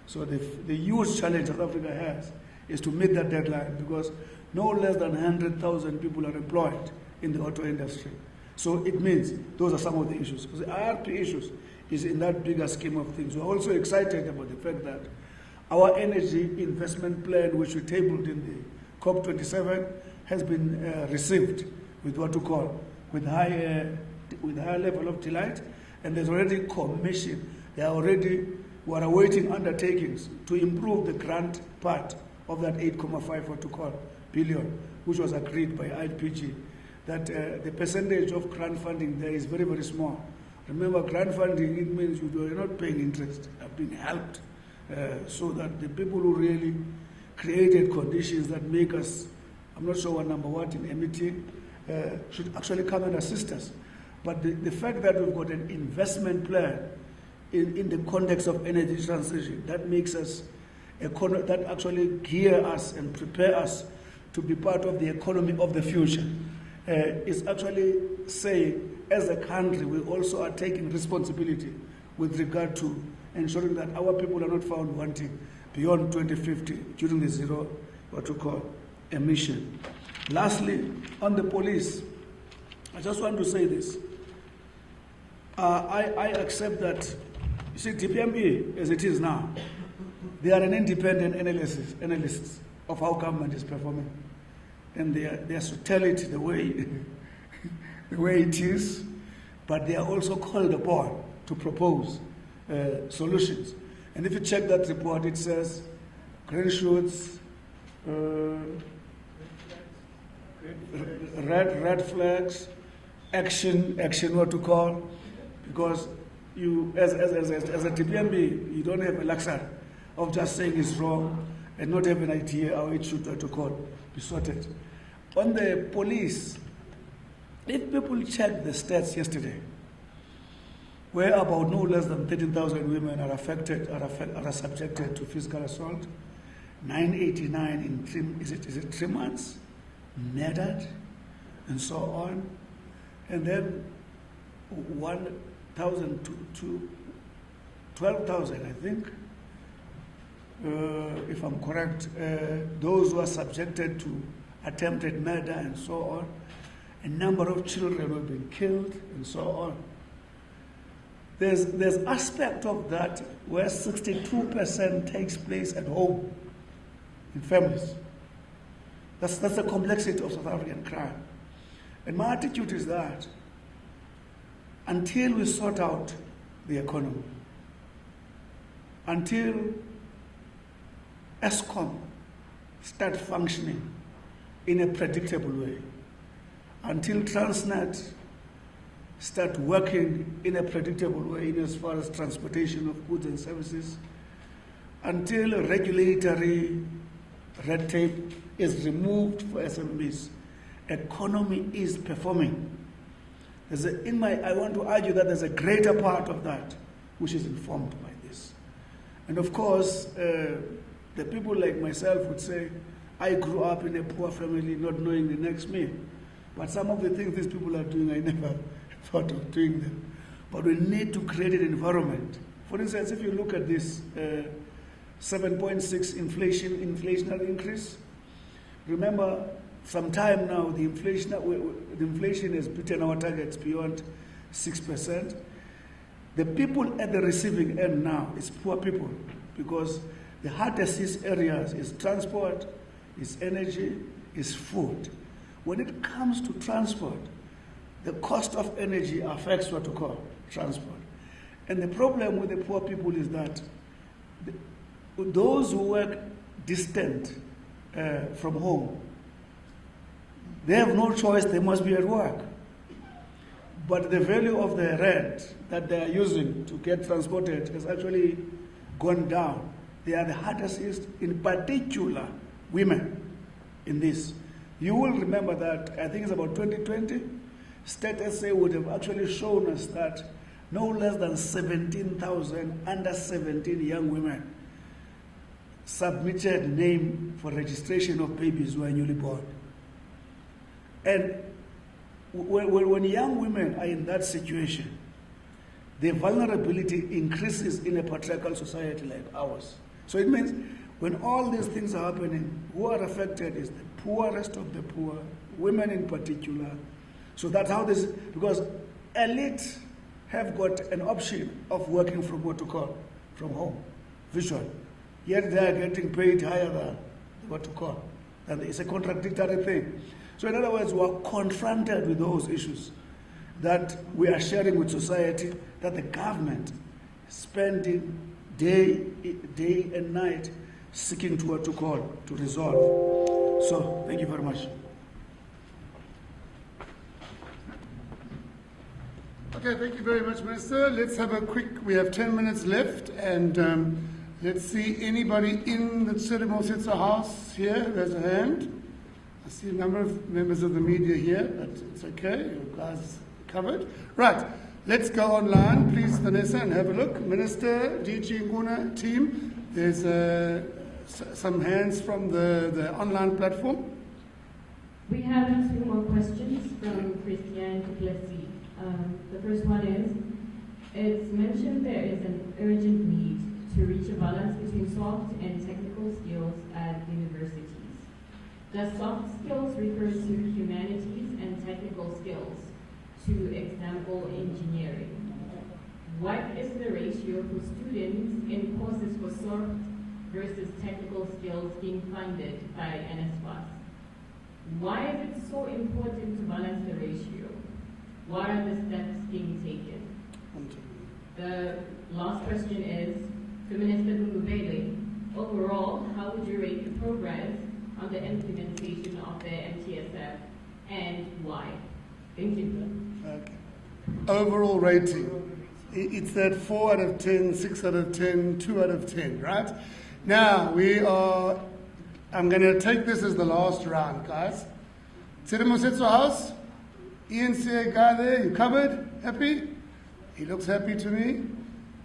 So the huge challenge South Africa has is to meet that deadline, because no less than 100,000 people are employed in the auto industry. So it means those are some of the issues. Because the IRP issues is in that bigger scheme of things. We're also excited about the fact that our energy investment plan, which we tabled in the COP27, has been received with what to call, with high level of delight, and there's already commission. We are awaiting undertakings to improve the grant part of that 8.5 what to call billion, which was agreed by IPG. That the percentage of grant funding there is very, very small. Remember, grant funding, it means you are not paying interest, you are being helped, so that the people who really created conditions that make us, I'm not sure what number what in emitting, should actually come and assist us. But the fact that we've got an investment plan in the context of energy transition, that makes us, that actually gear us and prepare us to be part of the economy of the future, is actually saying, as a country, we also are taking responsibility with regard to ensuring that our people are not found wanting beyond 2050 during the zero, what we call, emission. Lastly, on the police, I just want to say this. I accept that, you see, DPME, as it is now, they are an independent analysts of how government is performing. And they are to tell it the way it is. but they are also called upon to propose solutions. And if you check that report, it says green shoots, red flags, action what to call, because you, as a DPME, you don't have a luxury of just saying it's wrong and not have an idea how it should be sorted. On the police, if people check the stats yesterday, where about no less than 13,000 women are subjected to physical assault, 989 in 3 months, murdered, and so on, and then 1,000 to 12,000, I think, if I'm correct, those who are subjected to attempted murder and so on. A number of children have been killed and so on. There's aspect of that where 62% takes place at home, in families. That's the complexity of South African crime. And my attitude is that until we sort out the economy, until ESCOM start functioning in a predictable way, until Transnet start working in a predictable way in as far as transportation of goods and services, until regulatory red tape is removed for SMEs, economy is performing. I want to argue that there's a greater part of that which is informed by this. And of course, the people like myself would say, I grew up in a poor family not knowing the next meal. But some of the things these people are doing, I never thought of doing them. But we need to create an environment. For instance, if you look at this 7.6 inflationary increase, remember, some time now, the inflation has beaten our targets beyond 6%. The people at the receiving end now is poor people, because the hardest hit areas is transport, is energy, is food. When it comes to transport, the cost of energy affects what we call transport. And the problem with the poor people is that those who work distant from home, they have no choice, they must be at work. But the value of the rent that they are using to get transported has actually gone down. They are the hardest hit, in particular women, in this. You will remember that, I think it's about 2020, State SA would have actually shown us that no less than 17,000 under 17 young women submitted name for registration of babies who are newly born. And when young women are in that situation, the vulnerability increases in a patriarchal society like ours. So it means when all these things are happening, who are affected is the poorest of the poor, women in particular. So that's how this, because elite have got an option of working from what to call, from home, visual. Yet they are getting paid higher than what to call. And it's a contradictory thing. So in other words, we are confronted with those issues that we are sharing with society, that the government is spending day and night seeking to what to call, to resolve. So thank you very much. Okay, thank you very much, Minister. Let's have a quick, we have 10 minutes left, and let's see anybody in the Sirimo House here. Raise a hand. I see a number of members of the media here, but it's okay. You guys covered. Right. Let's go online, please, Vanessa, and have a look. Minister, DG Nguna team, there's some hands from the online platform. We have 2 more questions from Christian Duplessis. The first one is, it's mentioned there is an urgent need to reach a balance between soft and technical skills at universities. Does soft skills refer to humanities and technical skills? To example, engineering. What is the ratio for students in courses for soft versus technical skills being funded by NSFAS? Why is it so important to balance the ratio? What are the steps being taken? The last question is, to Minister Gungubele, overall, how would you rate the progress on the implementation of the MTSF and why? Thank you. Okay. Overall rating, it's that 4 out of 10, 6 out of 10, 2 out of 10, right? Now, I'm going to take this as the last round, guys. Tsiremosetso House, ENCA guy there, you covered? Happy? He looks happy to me.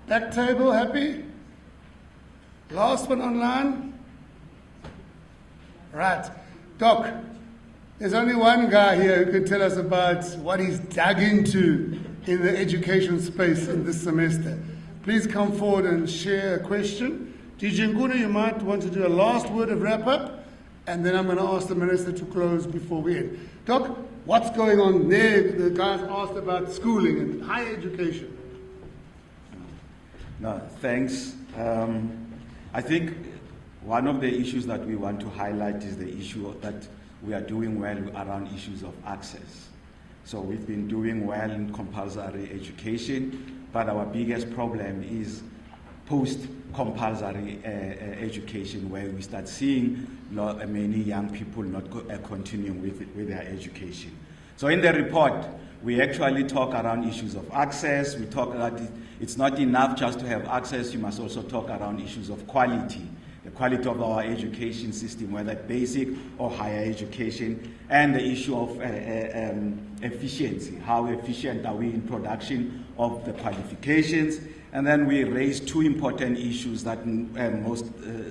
Back table, happy? Last one online? Right. Doc, there's only one guy here who can tell us about what he's dug into in the education space in this semester. Please come forward and share a question. DJ Nkuna, you might want to do a last word of wrap-up, and then I'm going to ask the Minister to close before we end. Doc, what's going on there? The guys asked about schooling and higher education. No, thanks. I think one of the issues that we want to highlight is the issue that we are doing well around issues of access. So we've been doing well in compulsory education, but our biggest problem is post-compulsory education, where we start seeing many young people not continuing with their education. So in the report, we actually talk around issues of access. We talk that it's not enough just to have access, you must also talk around issues of quality. The quality of our education system, whether basic or higher education, and the issue of efficiency. How efficient are we in production of the qualifications? And then we raise two important issues that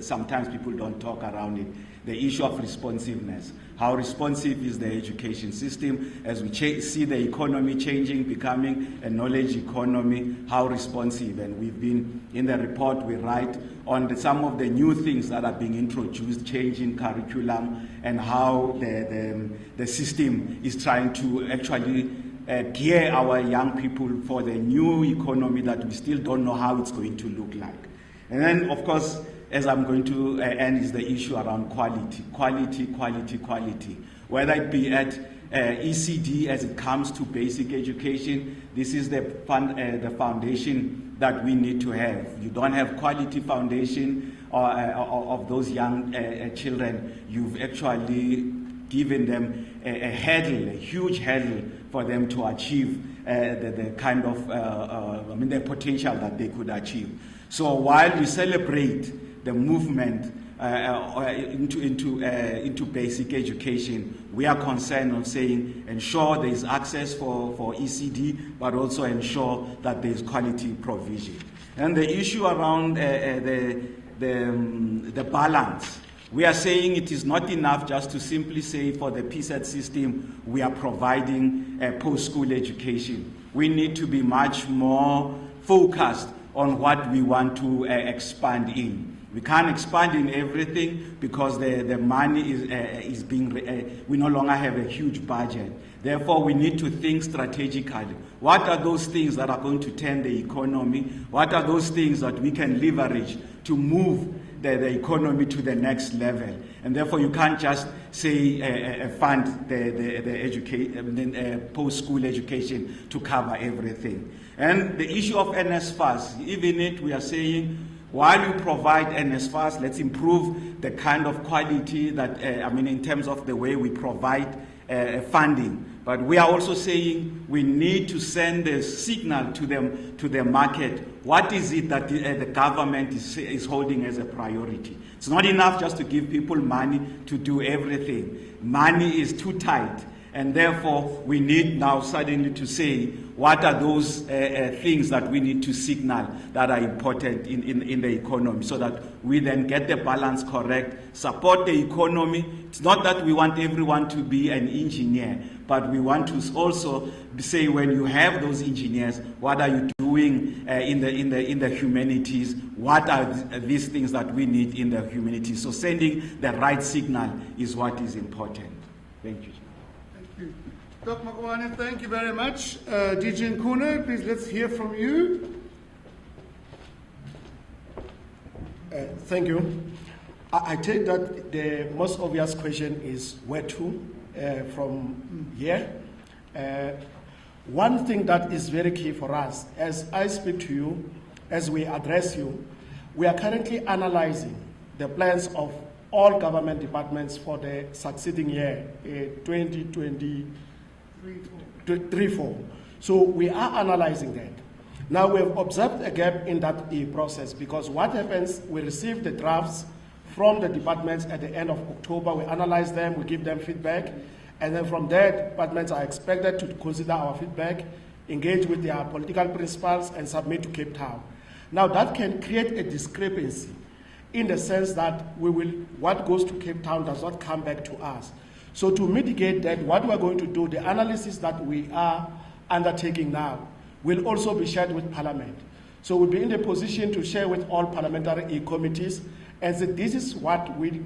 sometimes people don't talk around it. The issue of responsiveness. How responsive is the education system as we see the economy changing, becoming a knowledge economy, how responsive. And we've been, in the report, we write on some of the new things that are being introduced, changing curriculum, and how the system is trying to actually gear our young people for the new economy that we still don't know how it's going to look like. And then, of course, as I'm going to end, is the issue around quality. Whether it be at ECD as it comes to basic education, this is the foundation that we need to have. You don't have quality foundation of those young children, you've actually given them a huge hurdle for them to achieve the kind of, the potential that they could achieve. So while we celebrate the movement into basic education, we are concerned on saying ensure there is access for ECD, but also ensure that there is quality provision. And the issue around the balance, we are saying it is not enough just to simply say for the PSET system we are providing post-school education. We need to be much more focused on what we want to expand in. We can't expand in everything because the money is being, we no longer have a huge budget. Therefore, we need to think strategically. What are those things that are going to turn the economy? What are those things that we can leverage to move the economy to the next level? And therefore, you can't just say fund the post-school education to cover everything. And the issue of NSFAS, even it, we are saying, while you provide NSFAS, let's improve the kind of quality that, in terms of the way we provide funding. But we are also saying we need to send a signal to the market. What is it that the government is holding as a priority? It's not enough just to give people money to do everything. Money is too tight. And therefore, we need now suddenly to say, what are those things that we need to signal that are important in the economy so that we then get the balance correct, support the economy. It's not that we want everyone to be an engineer, but we want to also say when you have those engineers, what are you doing in the humanities? What are these things that we need in the humanities? So sending the right signal is what is important. Thank you. Dr. Makwane, thank you very much. DJ Nkuna, please let's hear from you. Thank you. I take that the most obvious question is where to from here. One thing that is very key for us, as I speak to you, as we address you, we are currently analyzing the plans of all government departments for the succeeding year, 2023-4. So we are analyzing that. Now we have observed a gap in that process, because what happens, we receive the drafts from the departments at the end of October, we analyze them, we give them feedback, and then from there, departments are expected to consider our feedback, engage with their political principals, and submit to Cape Town. Now that can create a discrepancy in the sense that what goes to Cape Town does not come back to us. So to mitigate that, what we're going to do, the analysis that we are undertaking now will also be shared with Parliament. So we'll be in a position to share with all parliamentary committees and say this is what we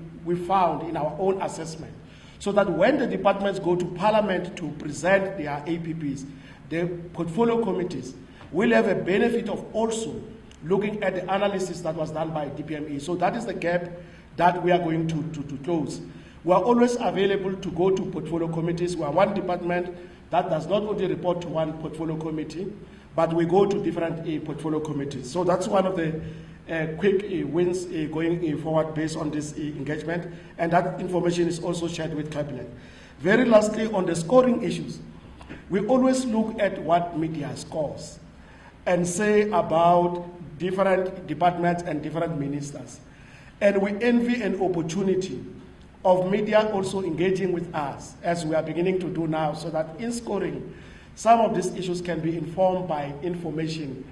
found in our own assessment. So that when the departments go to Parliament to present their APPs, the portfolio committees will have a benefit of also looking at the analysis that was done by DPME. So that is the gap that we are going to close. We are always available to go to portfolio committees. We are one department that does not only report to one portfolio committee, but we go to different portfolio committees. So that's one of the quick wins going forward based on this engagement, and that information is also shared with Cabinet. Very lastly, on the scoring issues, we always look at what media scores and say about different departments and different ministers. And we envy an opportunity of media also engaging with us, as we are beginning to do now, so that in scoring, some of these issues can be informed by information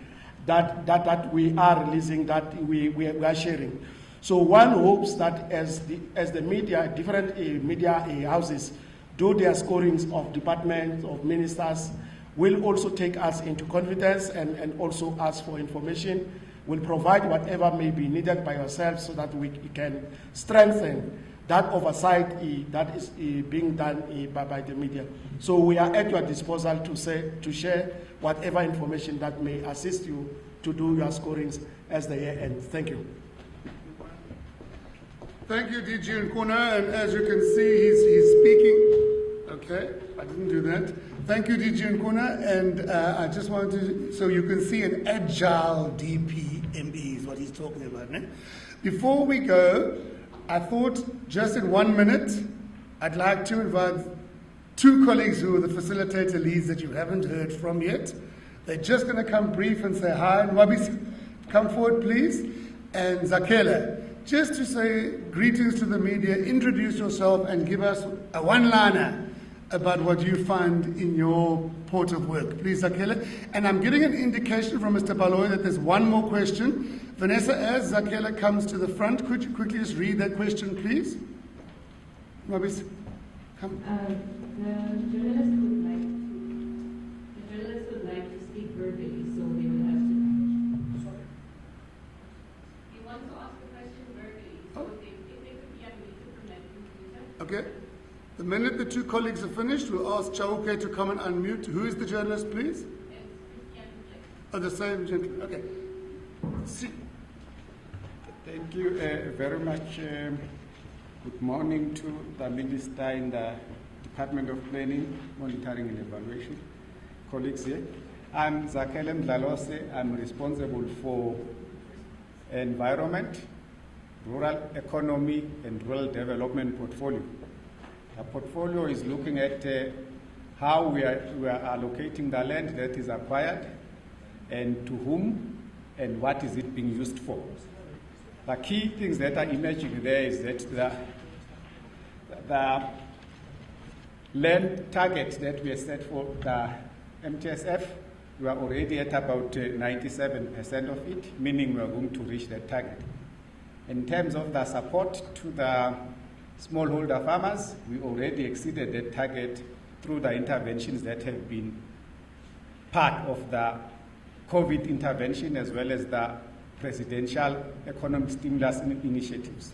that we are releasing, that we are sharing. So one hopes that as the media, different media houses do their scorings of departments, of ministers, will also take us into confidence and also ask for information, will provide whatever may be needed by yourselves so that we can strengthen that oversight that is being done by the media. So we are at your disposal to share whatever information that may assist you to do your scorings as the year ends. Thank you. Thank you, DG Nkuna, and as you can see, he's speaking. Okay, I didn't do that. Thank you, DG Nkuna, and I just wanted to, so you can see an agile DPME is what he's talking about. Né? Before we go, I thought just in 1 minute, I'd like to invite two colleagues who are the facilitator leads that you haven't heard from yet. They're just going to come brief and say hi. Nwabisi, come forward, please. And Zakela, just to say greetings to the media, introduce yourself and give us a one-liner about what you find in your port of work. Please, Zakela. And I'm getting an indication from Mr. Baloy that there's one more question. Vanessa, as Zakela comes to the front, could you quickly just read that question, please? Nwabisi, come. The journalists would like to speak verbally, so they would have to. Sorry. He wants to ask the question verbally, so if they could be unmuted from that computer. Okay. The minute the two colleagues are finished, we'll ask Chauke to come and unmute. Who is the journalist, please? Oh, the same gentleman. Okay. See. Thank you very much. Good morning to the Minister in the Department of Planning, Monitoring and Evaluation, colleagues here. I'm Zakele Mdlalose. I'm responsible for environment, rural economy, and rural development portfolio. The portfolio is looking at how we are allocating the land that is acquired and to whom and what is it being used for. The key things that are emerging there is that the land target that we have set for the MTSF, we are already at about 97% of it, meaning we are going to reach that target. In terms of the support to the smallholder farmers, we already exceeded that target through the interventions that have been part of the COVID intervention as well as the presidential economic stimulus initiatives.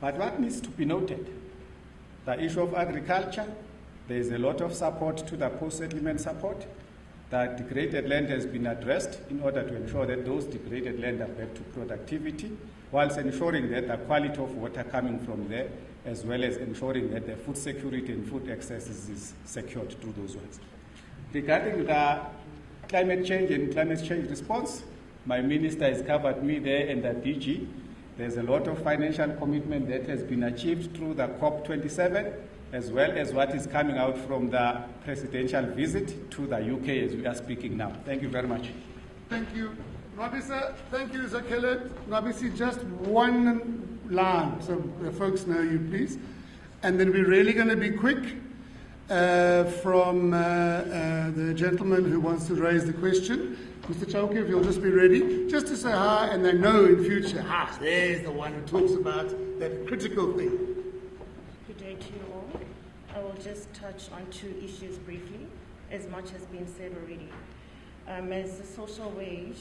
But what needs to be noted, the issue of agriculture, there is a lot of support to the post-settlement support. The degraded land has been addressed in order to ensure that those degraded land are back to productivity, whilst ensuring that the quality of water coming from there, as well as ensuring that the food security and food access is secured through those ones. Regarding the climate change and climate change response, my minister has covered me there and the DG. There's a lot of financial commitment that has been achieved through the COP27, as well as what is coming out from the presidential visit to the UK as we are speaking now. Thank you very much. Thank you. Nwabisa, thank you, Zakele. Nwabisi, just one line so the folks know you, please. And then we're really going to be quick from the gentleman who wants to raise the question. Mr. Chauke, if you'll just be ready, just to say hi, and they know in future, there's the one who talks about that critical thing. Good day to you all. I will just touch on two issues briefly, as much has been said already. As the social wage,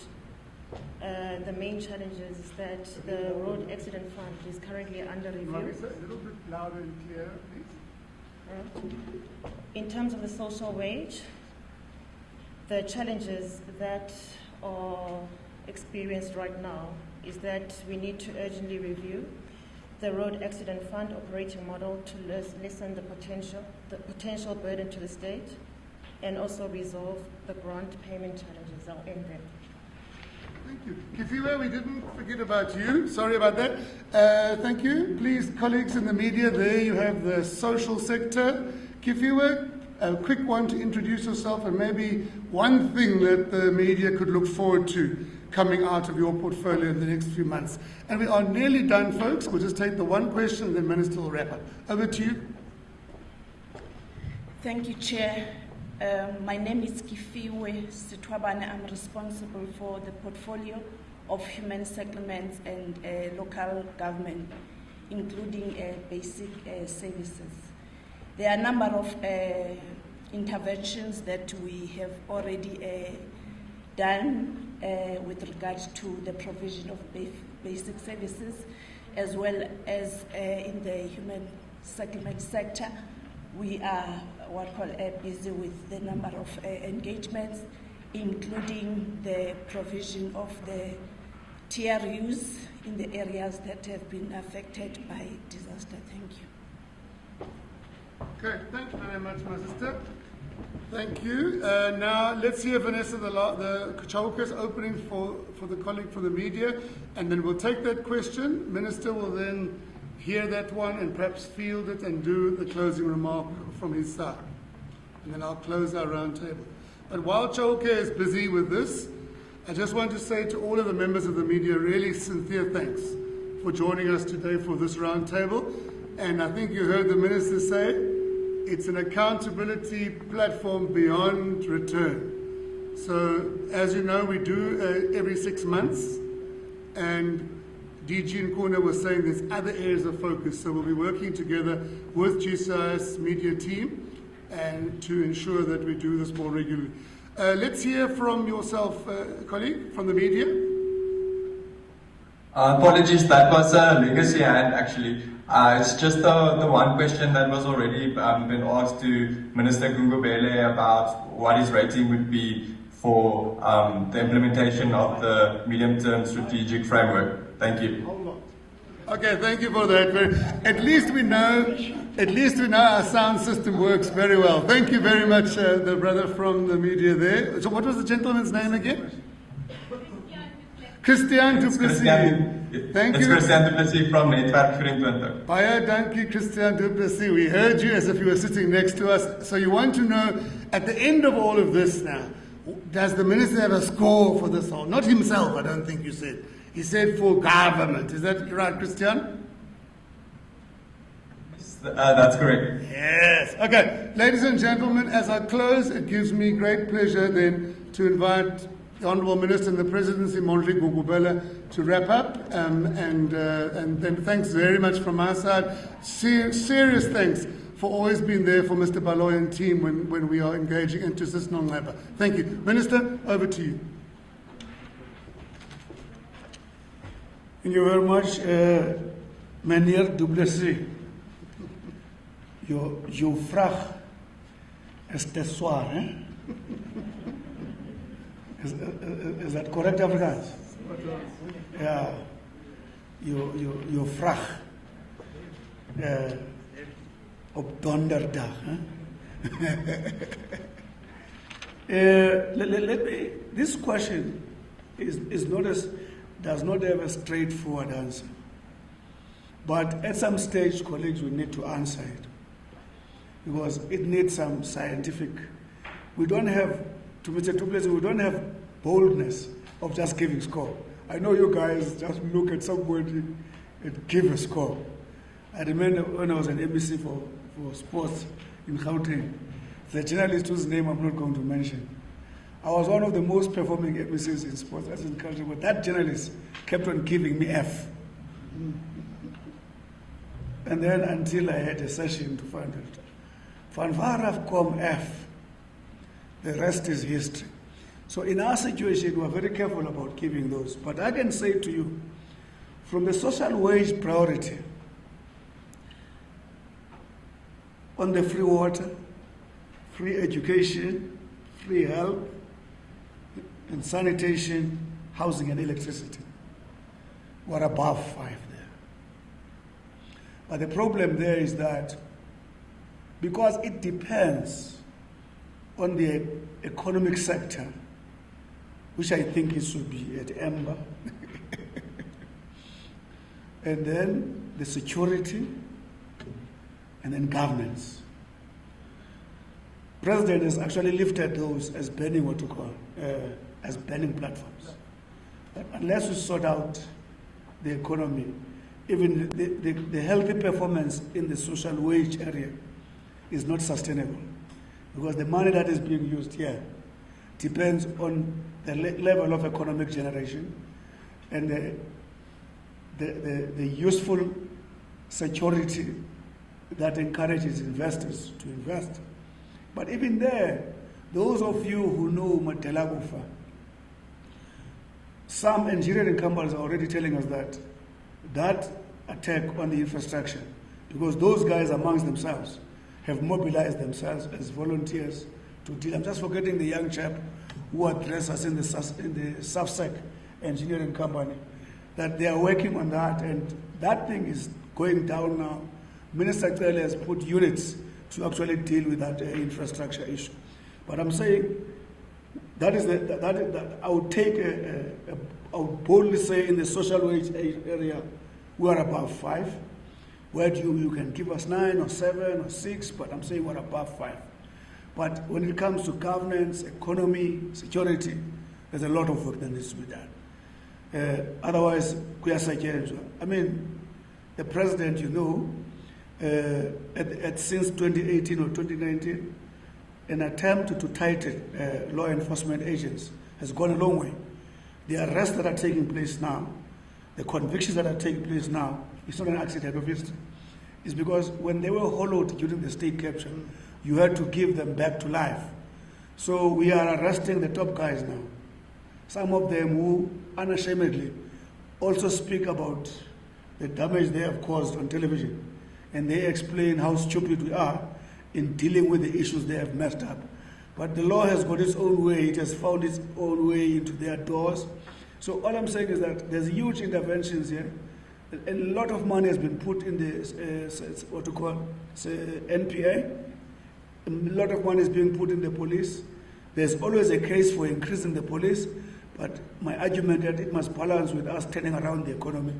the main challenge is that the road accident fund is currently under review. A little bit louder and clearer, please. In terms of the social wage, the challenges that are experienced right now is that we need to urgently review the road accident fund operating model to lessen the potential burden to the state, and also resolve the grant payment challenges. I'll end there. Thank you. Kifiwe, we didn't forget about you. Sorry about that. Thank you. Please, colleagues in the media, there you have the social sector. Kifiwe, a quick one to introduce yourself and maybe one thing that the media could look forward to coming out of your portfolio in the next few months. And we are nearly done, folks. We'll just take the one question and then Minister will wrap up. Over to you. Thank you, Chair. My name is Kifiwe Sitwabane. I'm responsible for the portfolio of human settlements and local government, including basic services. There are a number of interventions that we have already done with regards to the provision of basic services, as well as in the human settlement sector. We are busy with the number of engagements, including the provision of the TRUs in the areas that have been affected by disaster. Thank you. Okay, thank you very much, my sister. Thank you. Now, let's hear Vanessa, the Chauke's opening for the colleague from the media, and then we'll take that question. Minister will then hear that one and perhaps field it and do the closing remark from his side. And then I'll close our roundtable. But while Chauke is busy with this, I just want to say to all of the members of the media, really sincere thanks for joining us today for this roundtable. And I think you heard the minister say, it's an accountability platform beyond return. So, as you know, we do every 6 months, and DG Nkuna was saying there's other areas of focus, so we'll be working together with GCIS media team and to ensure that we do this more regularly. Let's hear from yourself, colleague, from the media. Apologies, that was a legacy hand actually. It's just the one question that was already been asked to Minister Gungubele about what his rating would be for the implementation of the medium-term strategic framework. Thank you. Okay, thank you for that. At least we know our sound system works very well. Thank you very much, the brother from the media there. So what was the gentleman's name again? Christian Du Plessis. Thank you. It's Christian Du Plessis from Netwerk 24. Baie dankie, Christian Du Plessis. We heard you as if you were sitting next to us. So you want to know, at the end of all of this now, does the minister have a score for this whole? Not himself, I don't think you said. He said for government. Is that right, Christian? That's correct. Yes. Okay. Ladies and gentlemen, as I close, it gives me great pleasure then to invite the Honourable Minister and the Presidency, Mondli Gungubele, to wrap up. And then thanks very much from our side. Serious thanks for always being there for Mr. Baloy and team when we are engaging into this non-labor. Thank you. Minister, over to you. Thank you very much, Meneer Du Plessis. Jouw vraag is te zwaar, hè? Is that correct, Afrikaans? Ja, jouw vraag op donderdag, hè? This question does not have a straightforward answer. But at some stage, colleagues will need to answer it because it needs some scientific. We don't have, to Mr. Duplessis, we don't have boldness of just giving score. I know you guys just look at somebody and give a score. I remember when I was an MEC for sports in Gauteng, the journalist whose name I'm not going to mention. I was one of the most performing MECs in sports as in culture, but that journalist kept on giving me F. And then until I had a session to find it, Van Varaf com F, the rest is history. So in our situation, we're very careful about giving those. But I can say to you, from the social wage priority, on the free water, free education, free health, and sanitation, housing and electricity, we're above 5 there. But the problem there is that because it depends on the economic sector, which I think it should be at amber, and then the security, and then governance. President has actually lifted those as burning as burning platforms. But unless we sort out the economy, even the healthy performance in the social wage area is not sustainable because the money that is being used here depends on the level of economic generation and the useful security that encourages investors to invest. But even there, those of you who know Matelagufa, some engineering companies are already telling us that attack on the infrastructure, because those guys amongst themselves have mobilized themselves as volunteers to deal. I'm just forgetting the young chap who addressed us in the SAFSEC engineering company, that they are working on that, and that thing is going down now. Minister Cele has put units to actually deal with that infrastructure issue. But I'm saying that I would I would boldly say in the social wage area, we are above 5. Where you can give us 9 or 7 or 6, but I'm saying we're above 5. But when it comes to governance, economy, security, there's a lot of work that needs to be done. Otherwise, I mean, the president, since 2018 or 2019, an attempt to tighten law enforcement agents has gone a long way. The arrests that are taking place now, the convictions that are taking place now, it's not an accident of history. It's because when they were hollowed during the state capture, you had to give them back to life. So we are arresting the top guys now. Some of them who unashamedly also speak about the damage they have caused on television. And they explain how stupid we are in dealing with the issues they have messed up. But the law has got its own way. It has found its own way into their doors. So all I'm saying is that there's huge interventions here. A lot of money has been put in the NPA. A lot of money is being put in the police. There's always a case for increasing the police, but my argument that it must balance with us turning around the economy.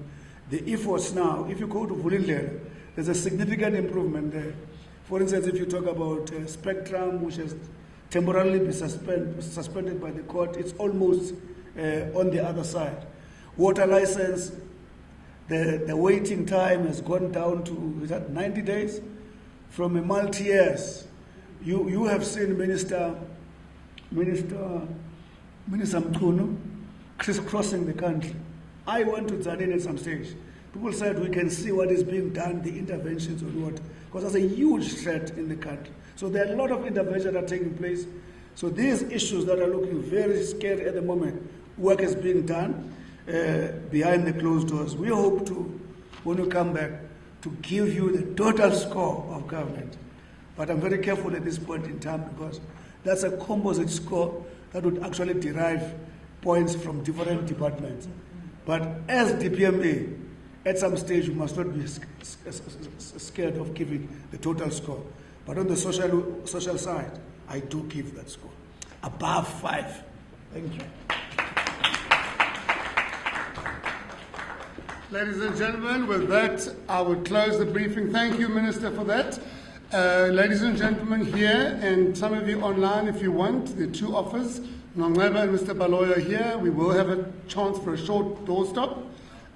The efforts now, if you go to Vulindlela, there's a significant improvement there. For instance, if you talk about Spectrum, which has temporarily been suspended by the court, it's almost on the other side. Water license, the waiting time has gone down to, is that 90 days? From a multi-years. You have seen Minister Mchunu crisscrossing the country. I went to Tzaneen at some stage. People said we can see what is being done, the interventions on what, because there's a huge threat in the country. So there are a lot of interventions that are taking place. So these issues that are looking very scary at the moment, work is being done behind the closed doors. We hope to, when we come back, to give you the total score of government. But I'm very careful at this point in time because that's a composite score that would actually derive points from different departments. But as DPME, at some stage, you must not be scared of giving the total score. But on the social side, I do give that score. above 5. Thank you. Ladies and gentlemen, with that, I would close the briefing. Thank you, Minister, for that. Ladies and gentlemen here, and some of you online if you want, the two offers, Nongweba and Mr. Baloy are here. We will have a chance for a short doorstop.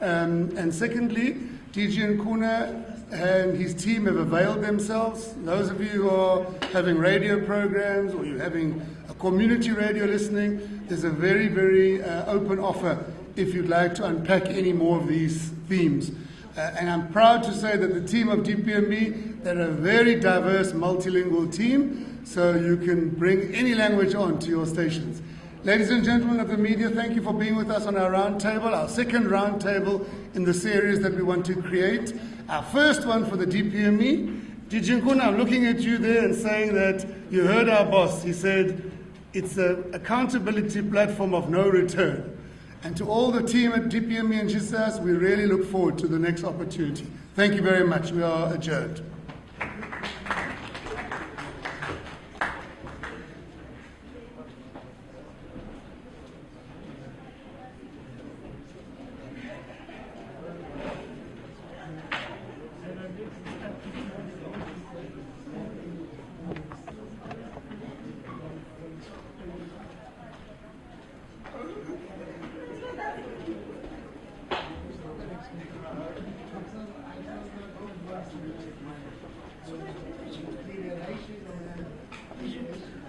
And secondly, DG Nkuna and his team have availed themselves. Those of you who are having radio programs or you're having a community radio listening, there's a very, very open offer if you'd like to unpack any more of these themes. And I'm proud to say that the team of DPME, they're a very diverse multilingual team, so you can bring any language on to your stations. Ladies and gentlemen of the media, thank you for being with us on our roundtable, our second roundtable in the series that we want to create. Our first one for the DPME. DG Nkuna, I'm looking at you there and saying that you heard our boss. He said it's an accountability platform of no return. And to all the team at DPME and GSAS, we really look forward to the next opportunity. Thank you very much. We are adjourned. Thank you.